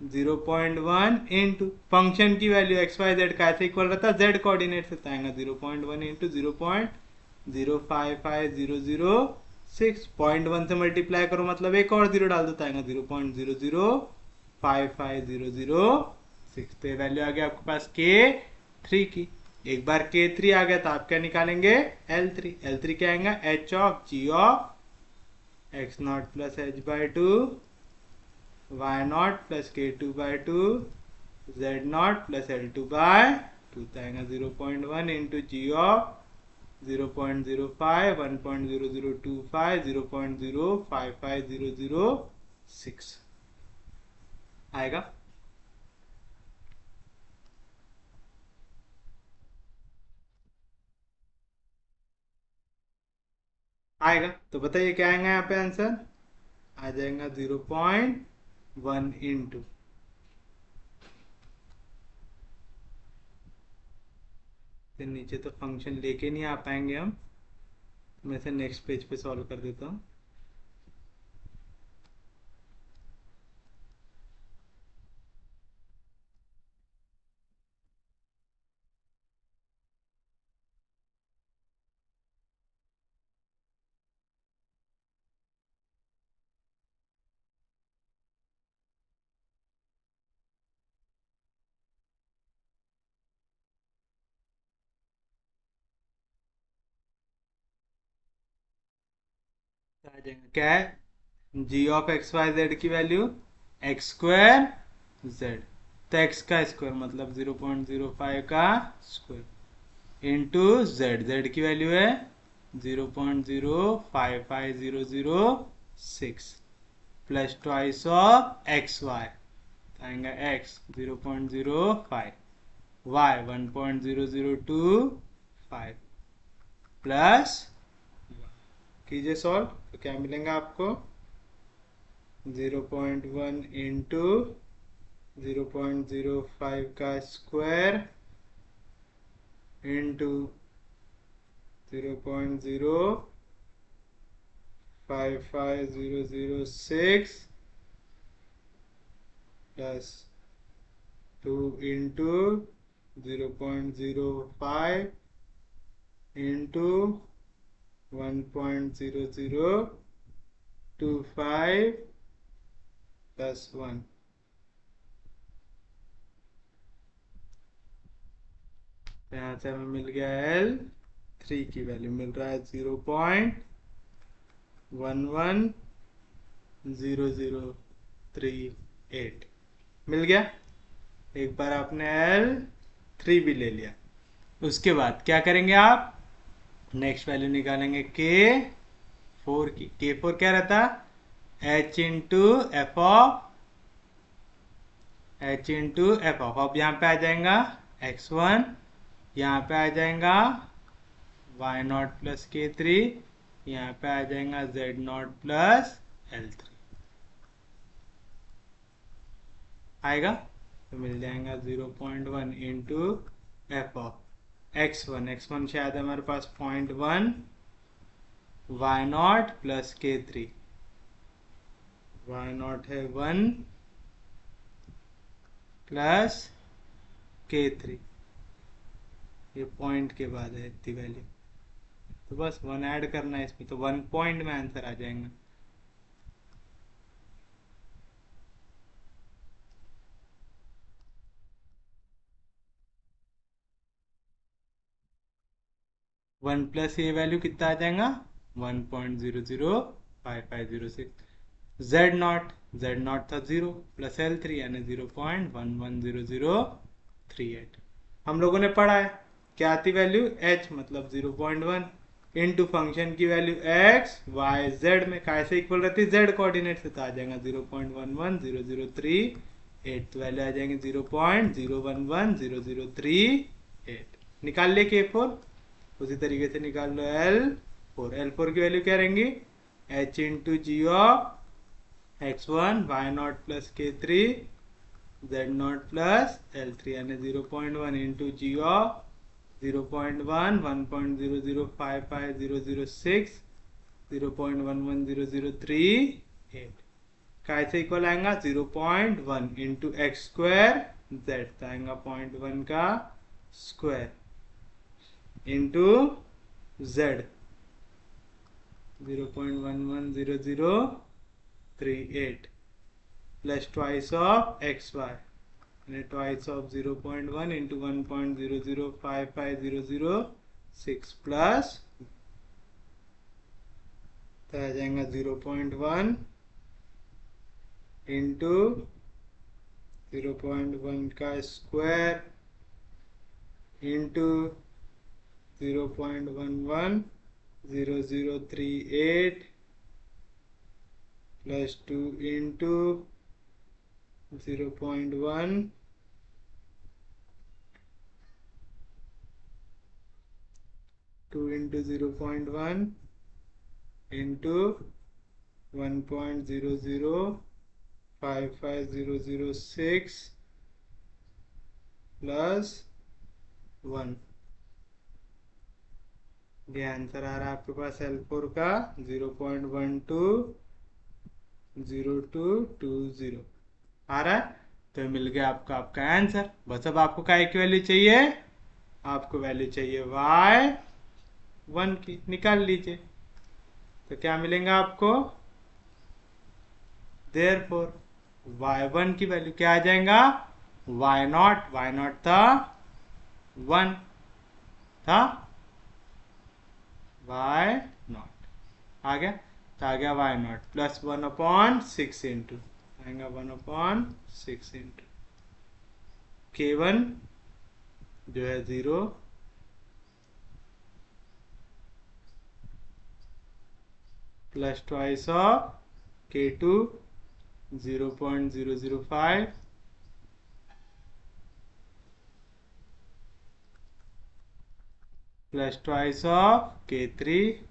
0.1 इंटू फंक्शन की वैल्यू एक्स वाई जेड का ऐसे इक्वल रहता है जेड कोऑर्डिनेट से, तो आएगा 0.1 इंटू 0.055006, 0.1 से मल्टीप्लाई करो मतलब एक और जीरो डाल दो, तो आएगा 0.0055006। तो ये वैल्यू आ गया आपके पास K3 की। एक बार K3 आ गया तो आप क्या निकालेंगे L3। L3 क्या आएगा h of g of x not plus h by two, y not plus K2 by two, z not plus L2 by two, तो आएगा 0.1 इंटू जी ऑफ 0.05 1.0025 0.055006 आएगा। आएगा तो बताइए क्या आएगा यहाँ पे आंसर, आ जाएगा 0.1 इंटू, नीचे तो फंक्शन लेके नहीं आ पाएंगे हम, मैं से नेक्स्ट पेज पे सॉल्व कर देता हूँ। आ जाएगा क्या है g of x y z की वैल्यू एक्स स्क्वायर जेड, तो एक्स का स्क्वायर मतलब 0.05 का स्क्वायर इंटू जेड, जेड की वैल्यू है 0.0550006 plus twice of x y, आएगा एक्स 0.05, वाई 1.0025 प्लस, कीजिए सॉल्व तो क्या मिलेगा आपको 0.1 इंटू 0.05 का square into 0.055006 plus 2 into 0.05 into 1.0025 plus 1, यहाँ से हमें मिल गया L3 की वैल्यू मिल रहा है 0.110038 मिल गया। एक बार आपने L3 भी ले लिया, उसके बाद क्या करेंगे आप नेक्स्ट वैल्यू निकालेंगे K4 की। K4 क्या रहता h into f of h into f of. अब यहाँ पे आ जाएगा x1, यहाँ पे आ जाएगा y0 प्लस k3, यहाँ पे आ जाएगा z0 प्लस l3 आएगा। तो मिल जाएगा 0.1 इंटू एफ ऑफ x1 शायद हमारे पास 0.1 y0 प्लस k3, y0 है 1 प्लस k3, ये पॉइंट के बाद है इतनी वैल्यू, तो बस 1 ऐड करना है इसमें, तो 1 पॉइंट में आंसर आ जाएगा। वन प्लस ये वैल्यू कितना आ जाएगा 1.005506। Z0 था 0 प्लस L3 यानी 0.110038। हम लोगों ने पढ़ा है क्या आती वैल्यू h मतलब 0.1 इंटू फंक्शन की वैल्यू x y z में कैसे इक्वल रहती है z कोऑर्डिनेट से, तो आ जाएगा 0.11003 तो वैल्यू आ जाएंगे 0.011003। निकाल ले K4, उसी तरीके से निकाल लो L4 की वैल्यू क्या रहेंगी h into g of x1 y0 plus k3 z0 plus l3 यानी 0.1 इंटू जी ऑफ 0.1 1.0055006 0.11003 कैसे इक्वल आएगा 0.1 इंटू एक्स स्क्वायर जेड आएगा 0.1 का square into z 0.110038 plus twice of x y यानी ट्वाइस ऑफ 0.1 इंटू 1.0055006 प्लस तो आ जाएगा 0.1 into 0.1 का square into 0.110038 plus 2 into 0.1 2 into 0.1 into 1.0055006 plus 1। ये आंसर आ रहा है आपके पास L4 का 0.120220 आ रहा है। तो मिल गया आपका आंसर। बस अब आपको काय की वैल्यू चाहिए, आपको वैल्यू चाहिए y1 की, निकाल लीजिए। तो क्या मिलेगा आपको देयरफॉर y1 की वैल्यू क्या आ जाएगा y0 था 1 था y0 आ गया, तो आ गया y0 प्लस 1/6 इंटू आएगा 1/6 इंटू k1 जो है 0 plus twice of k2 0.005 plus twice of k3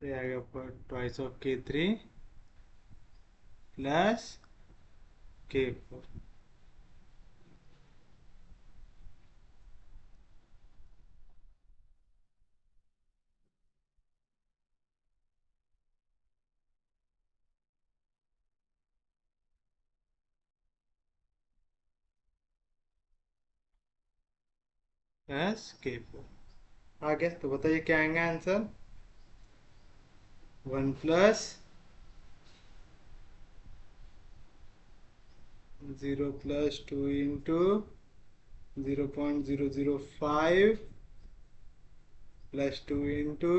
आ गया twice of k3 plus k4 plus k4 आ गया। तो बताइए क्या आएगा answer 1 plus 0 plus 2 into 0.005 plus 2 into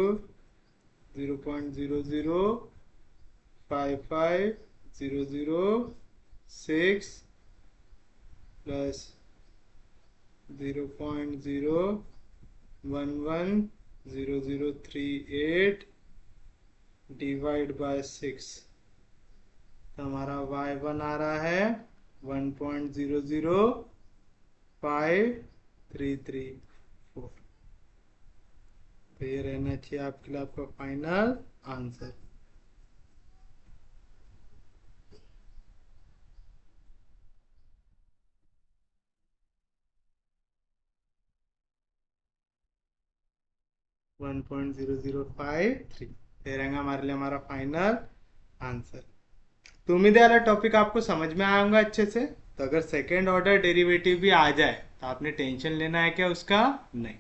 0.0055006 plus 0.0110038 divide by 6, तो हमारा y1 आ रहा है 1.00533 तो ये रहना चाहिए आपके लिए आपका final answer. One point zero zero five three ये रहेगा हमारे लिए हमारा फाइनल आंसर। तो उम्मीद है वाला टॉपिक आपको समझ में आएगा अच्छे से। तो अगर सेकेंड ऑर्डर डेरिवेटिव भी आ जाए तो आपने टेंशन लेना है क्या उसका? नहीं,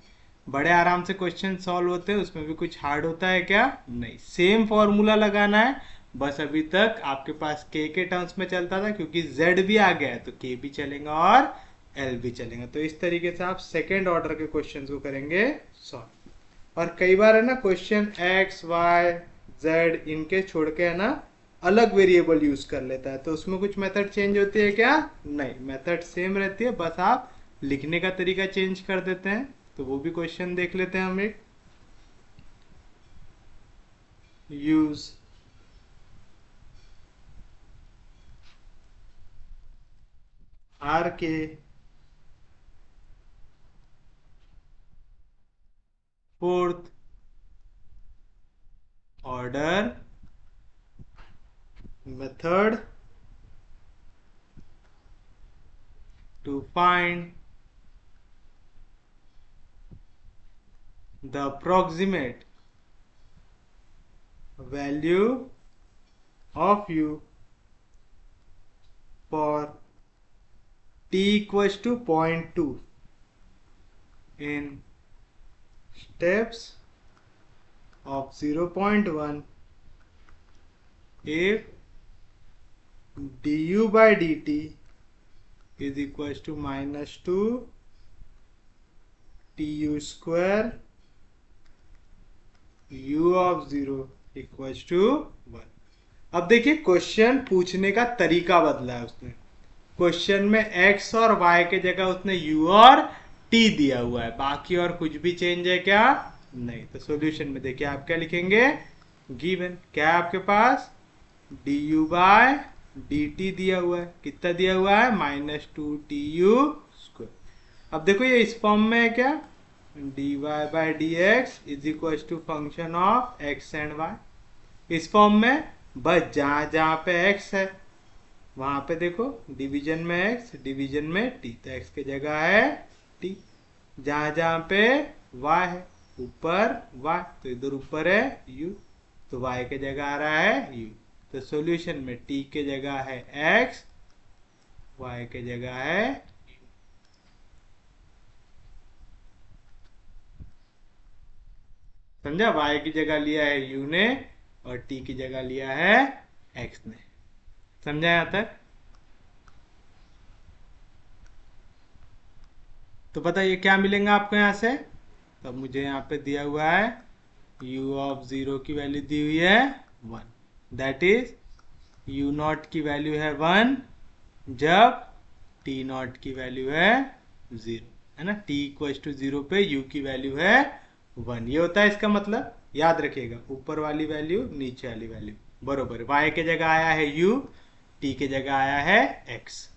बड़े आराम से क्वेश्चन सॉल्व होते हैं, उसमें भी कुछ हार्ड होता है क्या? नहीं, सेम फॉर्मूला लगाना है। बस अभी तक आपके पास के टर्म्स में चलता था, क्योंकि जेड भी आ गया है तो के भी चलेगा और एल भी चलेगा। तो इस तरीके से आप सेकेंड ऑर्डर के क्वेश्चन को करेंगे सॉल्व। और कई बार है ना क्वेश्चन एक्स वाई जेड इनके छोड़ के है ना अलग वेरिएबल यूज कर लेता है, तो उसमें कुछ मेथड चेंज होती है क्या? नहीं, मेथड सेम रहती है, बस आप लिखने का तरीका चेंज कर देते हैं। तो वो भी क्वेश्चन देख लेते हैं हम एक। Use R K fourth order method to find the approximate value of u for t equals to 0.2 in steps of 0.1 if du by dt is equals to minus 2 tu square u of 0 equals to 1। अब देखिए question पूछने का तरीका बदला है उसने। Question में x और y के जगह उसने u और t दिया हुआ है, बाकी और कुछ भी चेंज है क्या? नहीं। तो सॉल्यूशन में देखिए आप क्या लिखेंगे? गिवन क्या है आपके पास? du बाय dt दिया हुआ है, कितना दिया हुआ है? Minus two t u square. अब देखो ये इस फॉर्म में है क्या? dy by dx is equal to function of x and y। इस फॉर्म में बस जहां जहां पे x है वहां पे देखो डिवीजन में x डिवीजन में t, तो x की जगह है t। जहां जहां पे y है ऊपर y, तो इधर ऊपर है u, तो y के जगह आ रहा है u। तो सॉल्यूशन में t के जगह है x, y के जगह है u। समझा? y की जगह लिया है u ने और t की जगह लिया है x ने। समझा यहां तक? तो बताइए क्या मिलेगा आपको यहां से? तो मुझे यहाँ पे दिया हुआ है u ऑफ 0 की वैल्यू दी हुई है 1, दैट इज u नॉट की वैल्यू है 1 जब t नॉट की वैल्यू है 0, है ना। t इक्वल टू 0 पे u की वैल्यू है 1, ये होता है इसका मतलब। याद रखिएगा ऊपर वाली वैल्यू नीचे वाली वैल्यू बरोबर। y के जगह आया है u, t के जगह आया है x।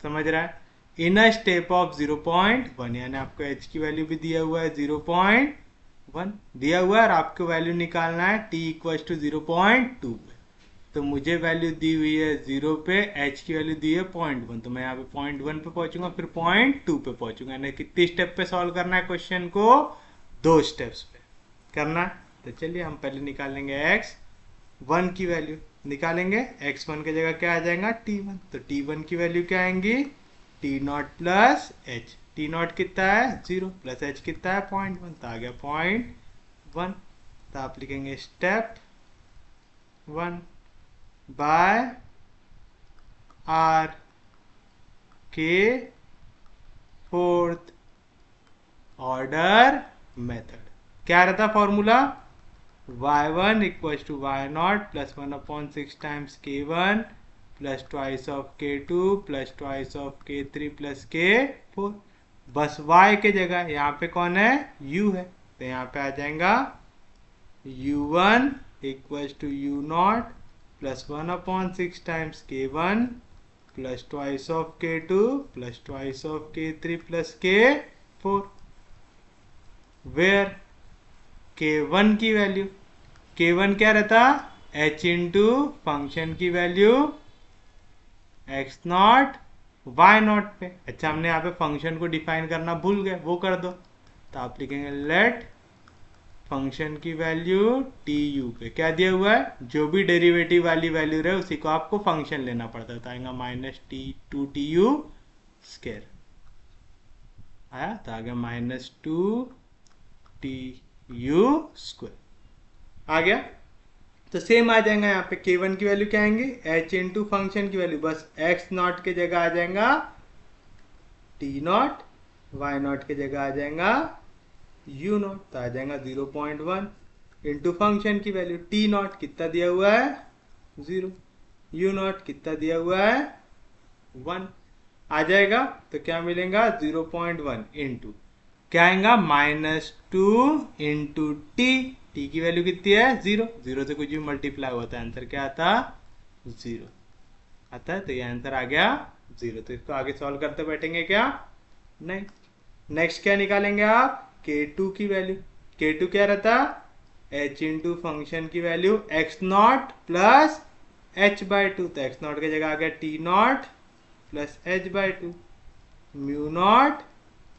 समझ रहा है? इन अ स्टेप ऑफ 0.1, यानी आपको h की वैल्यू भी दिया हुआ है 0.1 दिया हुआ है, और आपको वैल्यू निकालना है t इक्वल टू 0.2 पे। तो मुझे वैल्यू दी हुई है 0 पे, h की वैल्यू दी है 0.1, तो मैं यहाँ पे 0.1 पे पहुंचूंगा, फिर 0.2 पे पहुंचूंगा। यानी कितनी स्टेप पे सॉल्व करना है क्वेश्चन को? 2 स्टेप्स पे करना है। तो चलिए हम पहले निकालेंगे x1 की वैल्यू निकालेंगे। x1 की जगह क्या आ जाएगा? t1, तो t1 की वैल्यू क्या आएंगी? T not plus H. T not कितना है? 0 प्लस एच कितना है? 0.1, तो आ गया 0.1। तो आप लिखेंगे step 1 bye are K fourth order method. क्या रहता formula? y1 equals to y0 plus 1/6 times k1 plus twice of k2 plus twice of k3 plus k4। बस y के जगह यहाँ पे कौन है, u है, तो यहाँ पे आ जाएगा u1 equals to u0 plus 1/6 times k1 plus twice of k2 plus twice of k3 plus k4, where k1 की वैल्यू, k1 क्या रहता, h इंटू फंक्शन की value x not y not पे। अच्छा, हमने यहाँ पे फंक्शन को डिफाइन करना भूल गए, वो कर दो। तो आप लिखेंगे लेट फंक्शन की वैल्यू टी यू पे क्या दिया हुआ है, जो भी डेरिवेटिव वाली वैल्यू रहे उसी को आपको फंक्शन लेना पड़ता है। तो आएगा -2tu स्क्वायर, आया तो आ गया -2tu स्क्वायर आ गया। तो सेम आ जाएगा यहाँ पे k1 की वैल्यू क्या आएंगे, h इंटू फंक्शन की वैल्यू, बस x नॉट के जगह आ जाएगा t नॉट, y नॉट के जगह आ जाएगा u नॉट, तो आ जाएगा 0.1 इंटू फंक्शन की वैल्यू t नॉट कितना दिया हुआ है 0, u नॉट कितना दिया हुआ है 1 आ जाएगा। तो क्या मिलेगा 0.1 इंटू क्या आएगा -2 इंटू टी, टी की वैल्यू कितनी है 0, 0 से कुछ भी मल्टीप्लाई होता है आंसर क्या आता 0 आता है। तो ये आंसर आ गया 0। तो इसको आगे सॉल्व करते बैठेंगे क्या, नहीं। नेक्स्ट क्या निकालेंगे आप, k2 की वैल्यू, k2 क्या रहता h इंटू फंक्शन की value x not plus h/2, तो x नॉट की जगह आ गया t not plus h/2 mu naught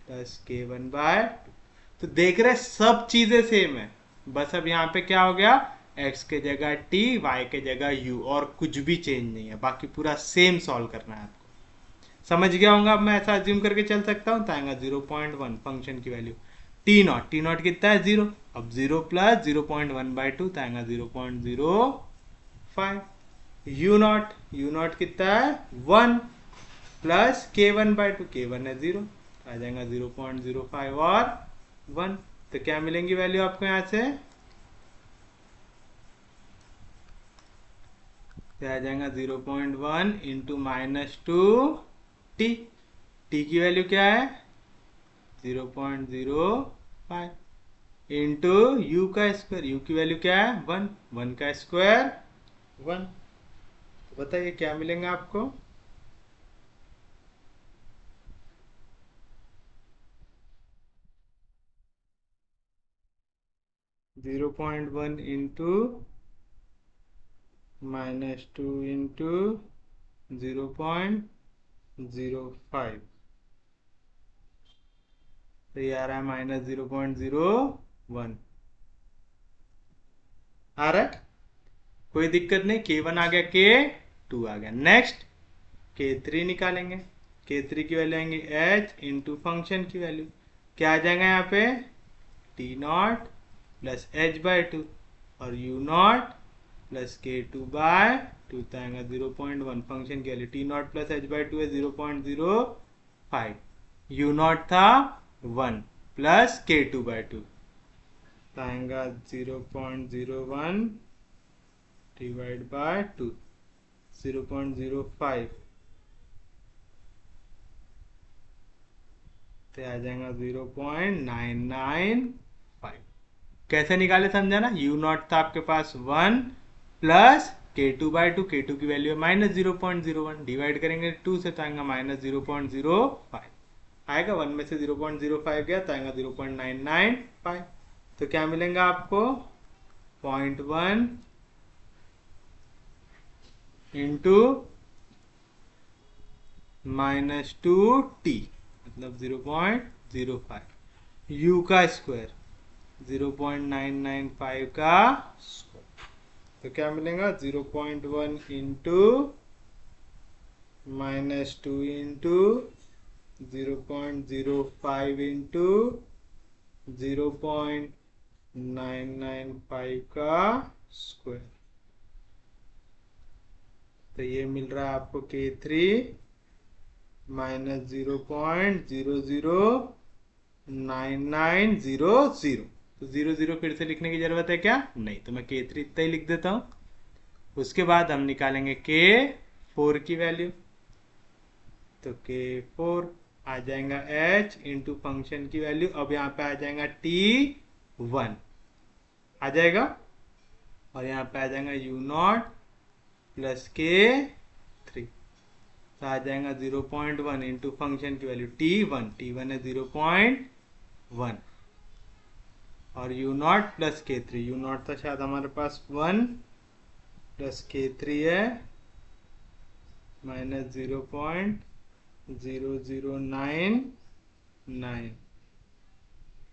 plus k1/2। तो देख रहे सब चीजें सेम है, बस अब यहाँ पे क्या हो गया, x के जगह t, y के जगह u, और कुछ भी चेंज नहीं है, बाकी पूरा सेम सॉल्व करना है आपको। समझ गया होगा, अब मैं ऐसा अज्यूम करके चल सकता हूँ। तो आएगा 0.1 फंक्शन की value t not, t not कितना है 0, अब 0 प्लस 0.1/2 तो आएगा 0.05, u नॉट कितना है 1 प्लस k1/2, k1 है 0, आ जाएगा 0.05 और 1। तो क्या मिलेंगी वैल्यू आपको यहां से, तो आ जाएगा 0.1 इंटू -2 टी की वैल्यू क्या है 0.05 इंटू यू का स्क्वायर, यू की वैल्यू क्या है 1, 1 का स्क्वायर 1। तो बताइए क्या मिलेगा आपको, 0.1 इंटू -2 इंटू 0.05, तो ये आ रहा है -0.01 आ रहा है, कोई दिक्कत नहीं। k1 आ गया, k2 आ गया। नेक्स्ट k3 निकालेंगे, k3 की वैल्यू आएंगे h इंटू फंक्शन की वैल्यू, क्या आ जाएगा यहाँ पे t नॉट प्लस h/2 और u नॉट प्लस k2/2, तो आएगा 0.1 फंक्शन की value t not plus h/2 है 0.05, u नॉट था 1 प्लस k2/2, तो आएगा 0.01 डिवाइड बाय 2, 0.05, तो आ जाएगा 0.995। कैसे निकाले समझा ना, u नॉट था आपके पास 1 प्लस k2/2, k2 की वैल्यू है -0.01, डिवाइड करेंगे 2 से तो आएगा -0.05, आएगा 1 में से 0.05 गया तो आएगा 0.995। तो क्या मिलेगा आपको 0.1 इंटू -2t मतलब 0.05, u का स्क्वायर 0.995 का स्क्वायर, तो क्या मिलेगा 0.1 इंटू -2 इंटू 0.05 इंटू 0.995 का स्क्वायर, तो ये मिल रहा है आपको k3 -0.009900। तो 0 0 फिर से लिखने की जरूरत है क्या? नहीं, तो मैं K3 इतना ही लिख देता हूँ। उसके बाद हम निकालेंगे K4 की वैल्यू, तो K4 आ जाएगा H इंटू फंक्शन की वैल्यू, अब यहाँ पे आ जाएगा T1 आ जाएगा, और यहाँ पे आ जाएगा U0 प्लस K3, तो आ जाएगा 0.1 इंटू फंक्शन की वैल्यू T1 है 0.1, और U0 प्लस K3, U0 था शायद हमारे पास 1 प्लस K3 है माइनस 0.0099,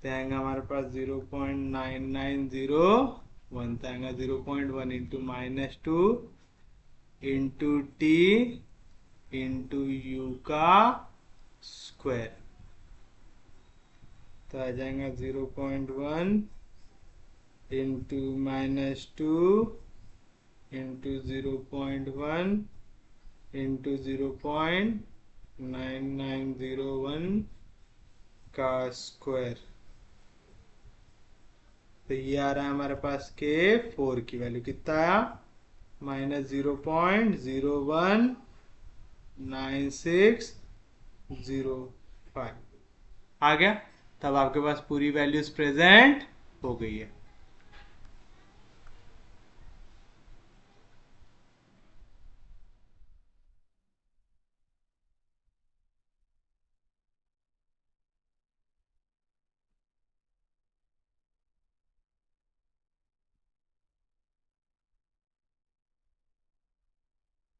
तो आएगा हमारे पास 0.9901, तो आएगा 0.1 into -2 into T into you का स्क्वायर, तो आ जाएगा 0.1 इंटू -2 इंटू 0.1 इंटू 0.9901 का स्क्वायर, तो ये आ रहा है हमारे पास K4 की वैल्यू कितना आया, -0.019605 आ गया। तब आपके पास पूरी वैल्यूज प्रेजेंट हो गई है।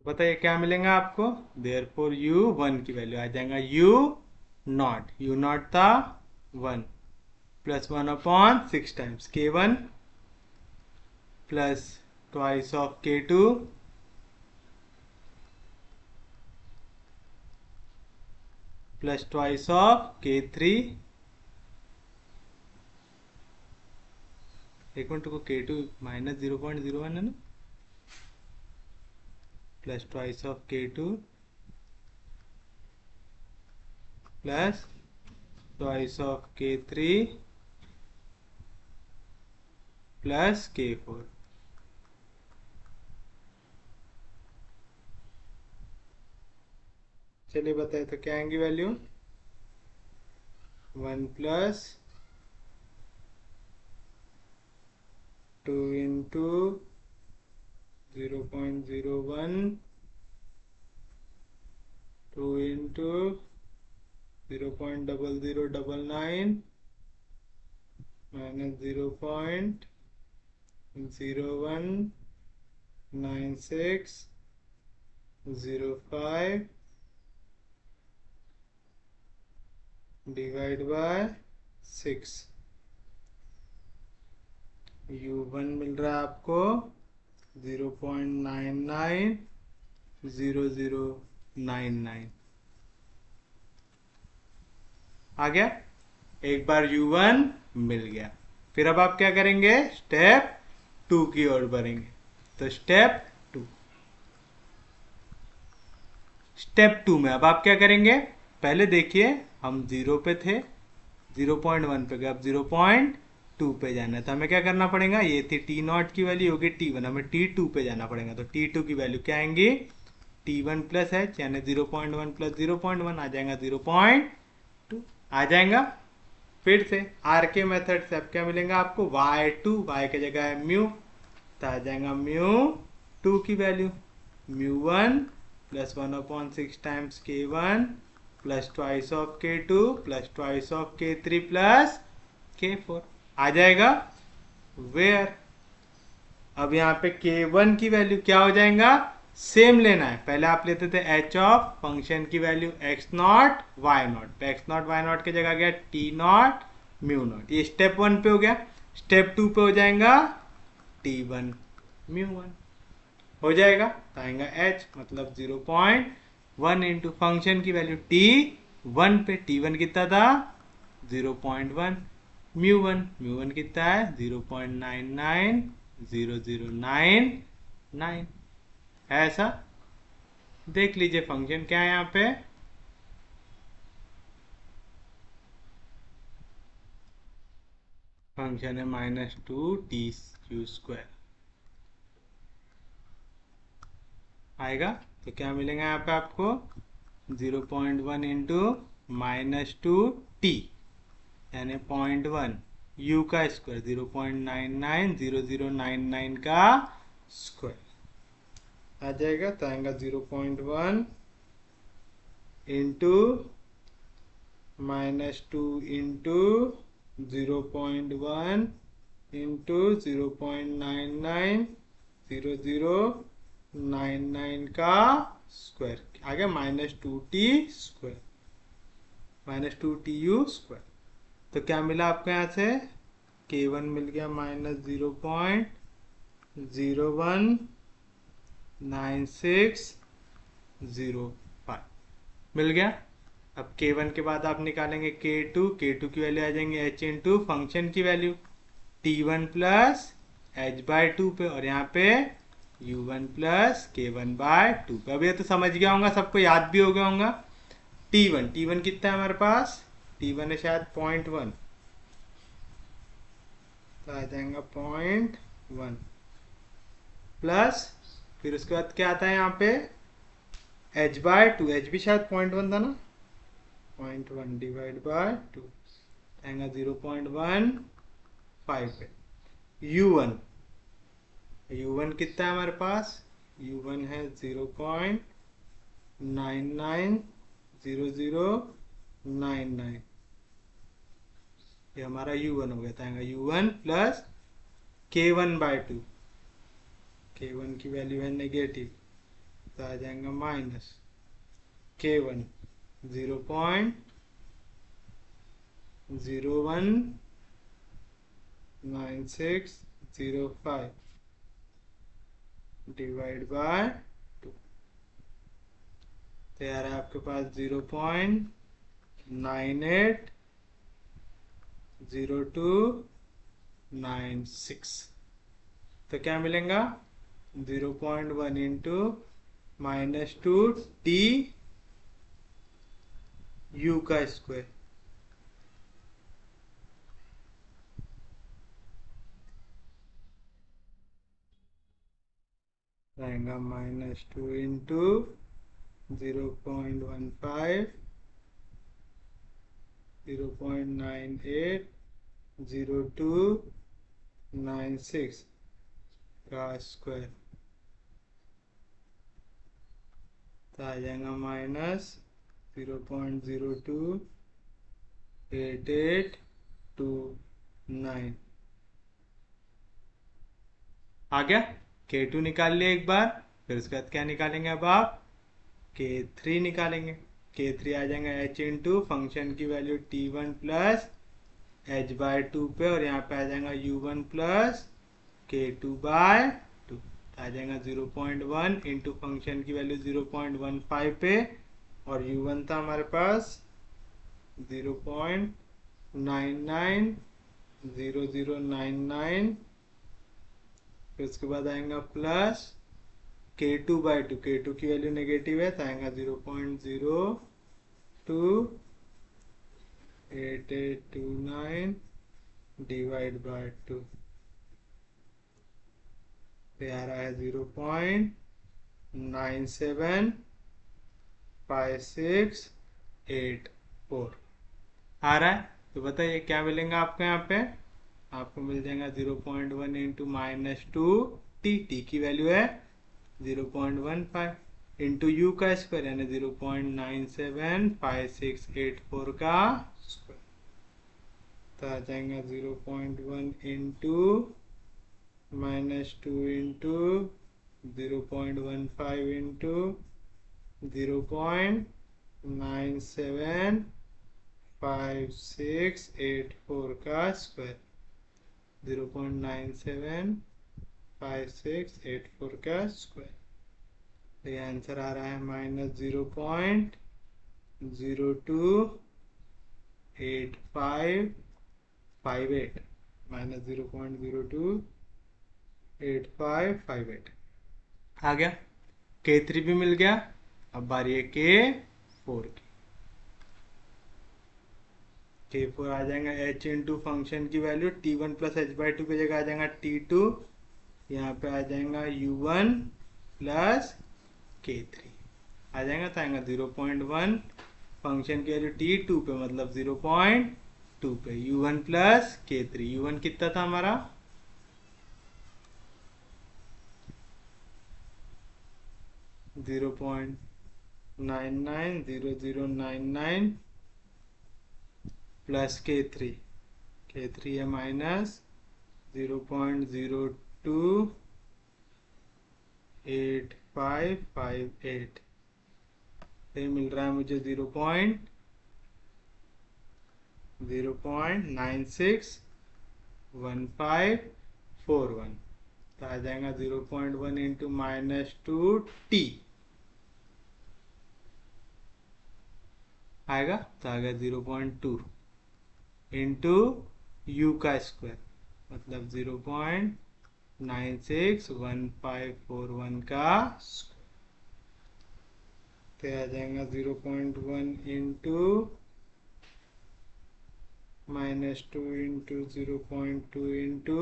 बताइए क्या मिलेगा आपको, देयरफॉर U1 की वैल्यू आ जाएगा U0 था 1 plus 1/6 times K1 plus twice of K2 plus twice of K3, एक मिनट को K2 माइनस 0.01 है ना, plus twice of K2 plus twice of K3 plus K4, चलिए बताए तो क्या आएंगी value, 1 plus 2 into 0.01 2 into 0.0099 minus 0.019605 divide by 6, U1 मिल रहा है आपको 0.990099 आ गया। एक बार U1 मिल गया, फिर अब आप क्या करेंगे, स्टेप 2 की ओर बढ़ेंगे। तो स्टेप 2 में अब आप क्या करेंगे, पहले देखिए हम 0 पे थे, 0.1 पे गए, अब 0.2 पे जाना है, तो हमें क्या करना पड़ेगा, ये थी T0 की वैल्यू होगी T1, हमें T2 पे जाना पड़ेगा, तो T2 की वैल्यू क्या आएंगी, T1 प्लस H यानी 0.1 प्लस 0.1 आ जाएगा 0.2 आ जाएगा। फिर से आर के मेथड से अब क्या मिलेगा आपको, y2, y की जगह है म्यू, तो आ जाएगा म्यू2 की वैल्यू म्यू1 plus 1/6 times K1 plus twice of K2 plus twice of K3 plus K4 आ जाएगा। वेयर अब यहाँ पे K1 की वैल्यू क्या हो जाएगा, सेम लेना है, पहले आप लेते थे h ऑफ फंक्शन की वैल्यू x0 y0, पे x0 y0 की जगह गया T0 म्यू0, ये स्टेप 1 पे हो गया। स्टेप 2 पे हो जाएगा T1 म्यू1 हो जाएगा, तो आएगा h मतलब 0.1 इंटू फंक्शन की वैल्यू T1 पे, T1 कितना था 0.1, म्यू1 कितना है 0.990099, ऐसा देख लीजिए फंक्शन क्या है यहाँ पे, फंक्शन है -2t^2 आएगा। तो क्या मिलेगा यहाँ पे आपको 0.1 इंटू -2t यानी 0.1 u का स्क्वायर 0.990099 का स्क्वायर आ जाएगा। तो आएगा 0.1 इंटू -2 इंटू 0.1 इंटू 0.990099 का स्क्वायर आ गया -2t^2 -2tu²। तो क्या मिला आपको यहाँ से k1 मिल गया -0.019605 मिल गया। अब k1 के बाद आप निकालेंगे k2 की वैल्यू आ जाएंगे h इंटू फंक्शन की वैल्यू t1 प्लस h/2 पे और यहाँ पे u1 प्लस k1/2 पे। अब ये तो समझ गया होगा, सबको याद भी हो गया होगा। t1 कितना है हमारे पास, t1 है शायद 0.1, तो आ जाएगा 0.1 प्लस फिर उसके बाद क्या आता है यहाँ पे h/2, h भी शायद 0.1 था ना, 0.1 डिवाइड बाय 2 आएगा 0.15 पे। u1 कितना है हमारे पास, u1 है 0.990099, ये हमारा u1 हो गया। था u1 प्लस k1/2, k1 की वैल्यू है नेगेटिव, तो आ जाएगा माइनस k1 0.019605 डिवाइड बाय 2, तो यार आपके पास 0.980296। तो क्या मिलेगा 0.1 इंटू -2t u का स्क्वायर रहेगा -2 इंटू 0.15 0.980296 का स्क्वायर, तो आ जाएगा -0.028829 आ गया। k2 निकाल लिया एक बार, फिर उसके बाद क्या निकालेंगे अब आप k3 निकालेंगे। k3 आ जाएगा h इंटू फंक्शन की वैल्यू t1 प्लस h/2 पे और यहाँ पे आ जाएगा u1 प्लस k2/2, आ जाएगा 0.1 इंटू फंक्शन की वैल्यू 0.15 पे और u1 था हमारे पास 0.990099, फिर उसके बाद आएगा प्लस k2/2, k2 की वैल्यू नेगेटिव है तो आएगा 0.028829 डिवाइड बाय 2, तो आ रहा है 0.975684 आ रहा है। तो बताइए क्या मिलेगा आपको यहाँ पे, आपको मिल जाएगा 0.1 इंटू -2t की वैल्यू है 0.15 इंटू यू का स्क्वायर यानी 0.975684 का स्क्वायर, तो आ जाएगा 0.1 इंटू -2 इंटू 0.15 इंटू 0.975684 का स्क्वायर, 0.975684 का स्क्वायर। तो ये आंसर आ रहा है -0.028558 -0.028558 आ गया। k3 भी मिल गया, अब बारी है k4 की। K4 आ जाएगा h इंटू फंक्शन की value T1 plus h by to की जगह आ जाएगा T2, यहाँ पे आ जाएगा U1 प्लस K3 आ जाएगा, तो आएगा 0.1 फंक्शन की वैल्यू T2 पे मतलब 0.2 पे U1 प्लस K3। U1 कितना था हमारा 0.990099 प्लस K3 है माइनस 0.028558, ये मिल रहा है मुझे 0.961541, तो आ जाएगा 0.1 इंटू -2t आएगा, तो आ गया 0.2 इंटू यू का स्क्वायर मतलब 0.961541 का स्क्वायर, तो आ जाएगा 0.1 इंटू -2 इंटू 0.2 इंटू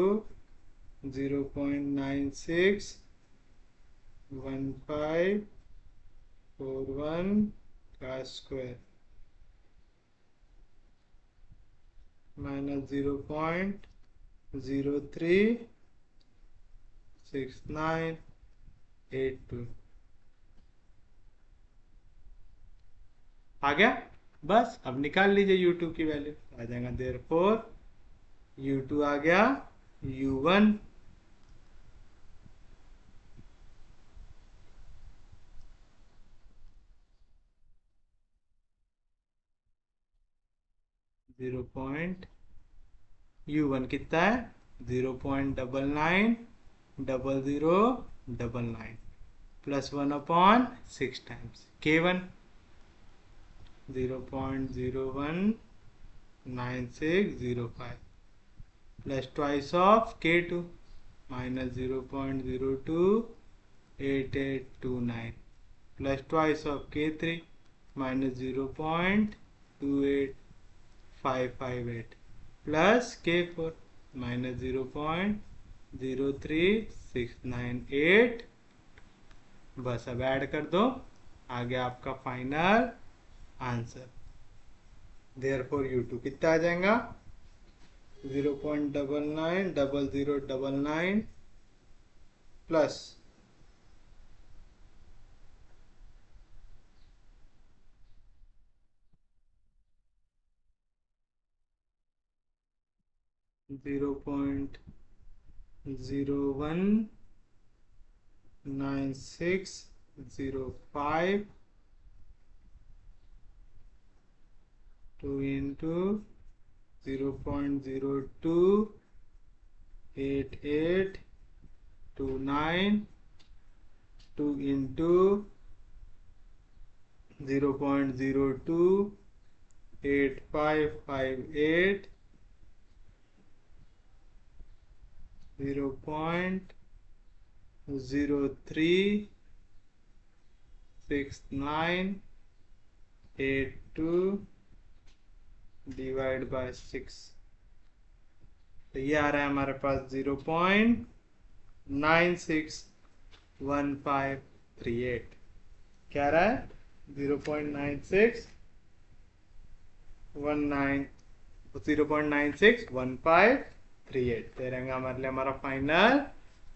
0.961541 का स्क्वायर माइनस 0.036982 आ गया। बस अब निकाल लीजिए U2 की वैल्यू, आ जाएगा देयरफॉर U2 आ गया U1 U1 कितना है 0.990099 plus 1/6 times K1 0.019605 plus twice of K2 minus 0.028829 plus twice of K3 minus 0.28558 plus K4 minus 0.03698। बस अब ऐड कर दो, आ गया आपका फाइनल आंसर। देयरफॉर U2 कितना आ जाएगा 0.990099 plus 0.019605 2 into 0.028829 2 into 0.028558 0.036982 divide by 6, तो ये आ रहा है हमारे पास 0.961538। क्या रहा है 0.961538 दे रहेंगे हमारे लिए हमारा फाइनल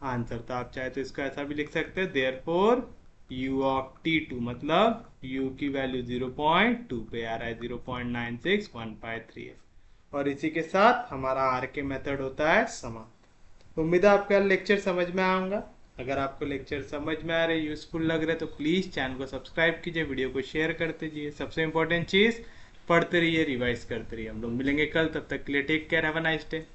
आंसर। तो आप चाहे तो इसको ऐसा भी लिख सकते हैं देयरफॉर U ऑफ T2 मतलब U की वैल्यू 0.2 पे आ रहा है 0.961538, और इसी के साथ हमारा आर के मेथड होता है समाप्त। उम्मीद है आपका लेक्चर समझ में आऊंगा। अगर आपको लेक्चर समझ में आ रहे, यूजफुल लग रहे, तो प्लीज़ चैनल को सब्सक्राइब कीजिए, वीडियो को शेयर करते जाइए। सबसे इंपॉर्टेंट चीज़, पढ़ते रहिए, रिवाइज करते रहिए। हम लोग मिलेंगे कल, तब तक के लिए take care, have a nice day.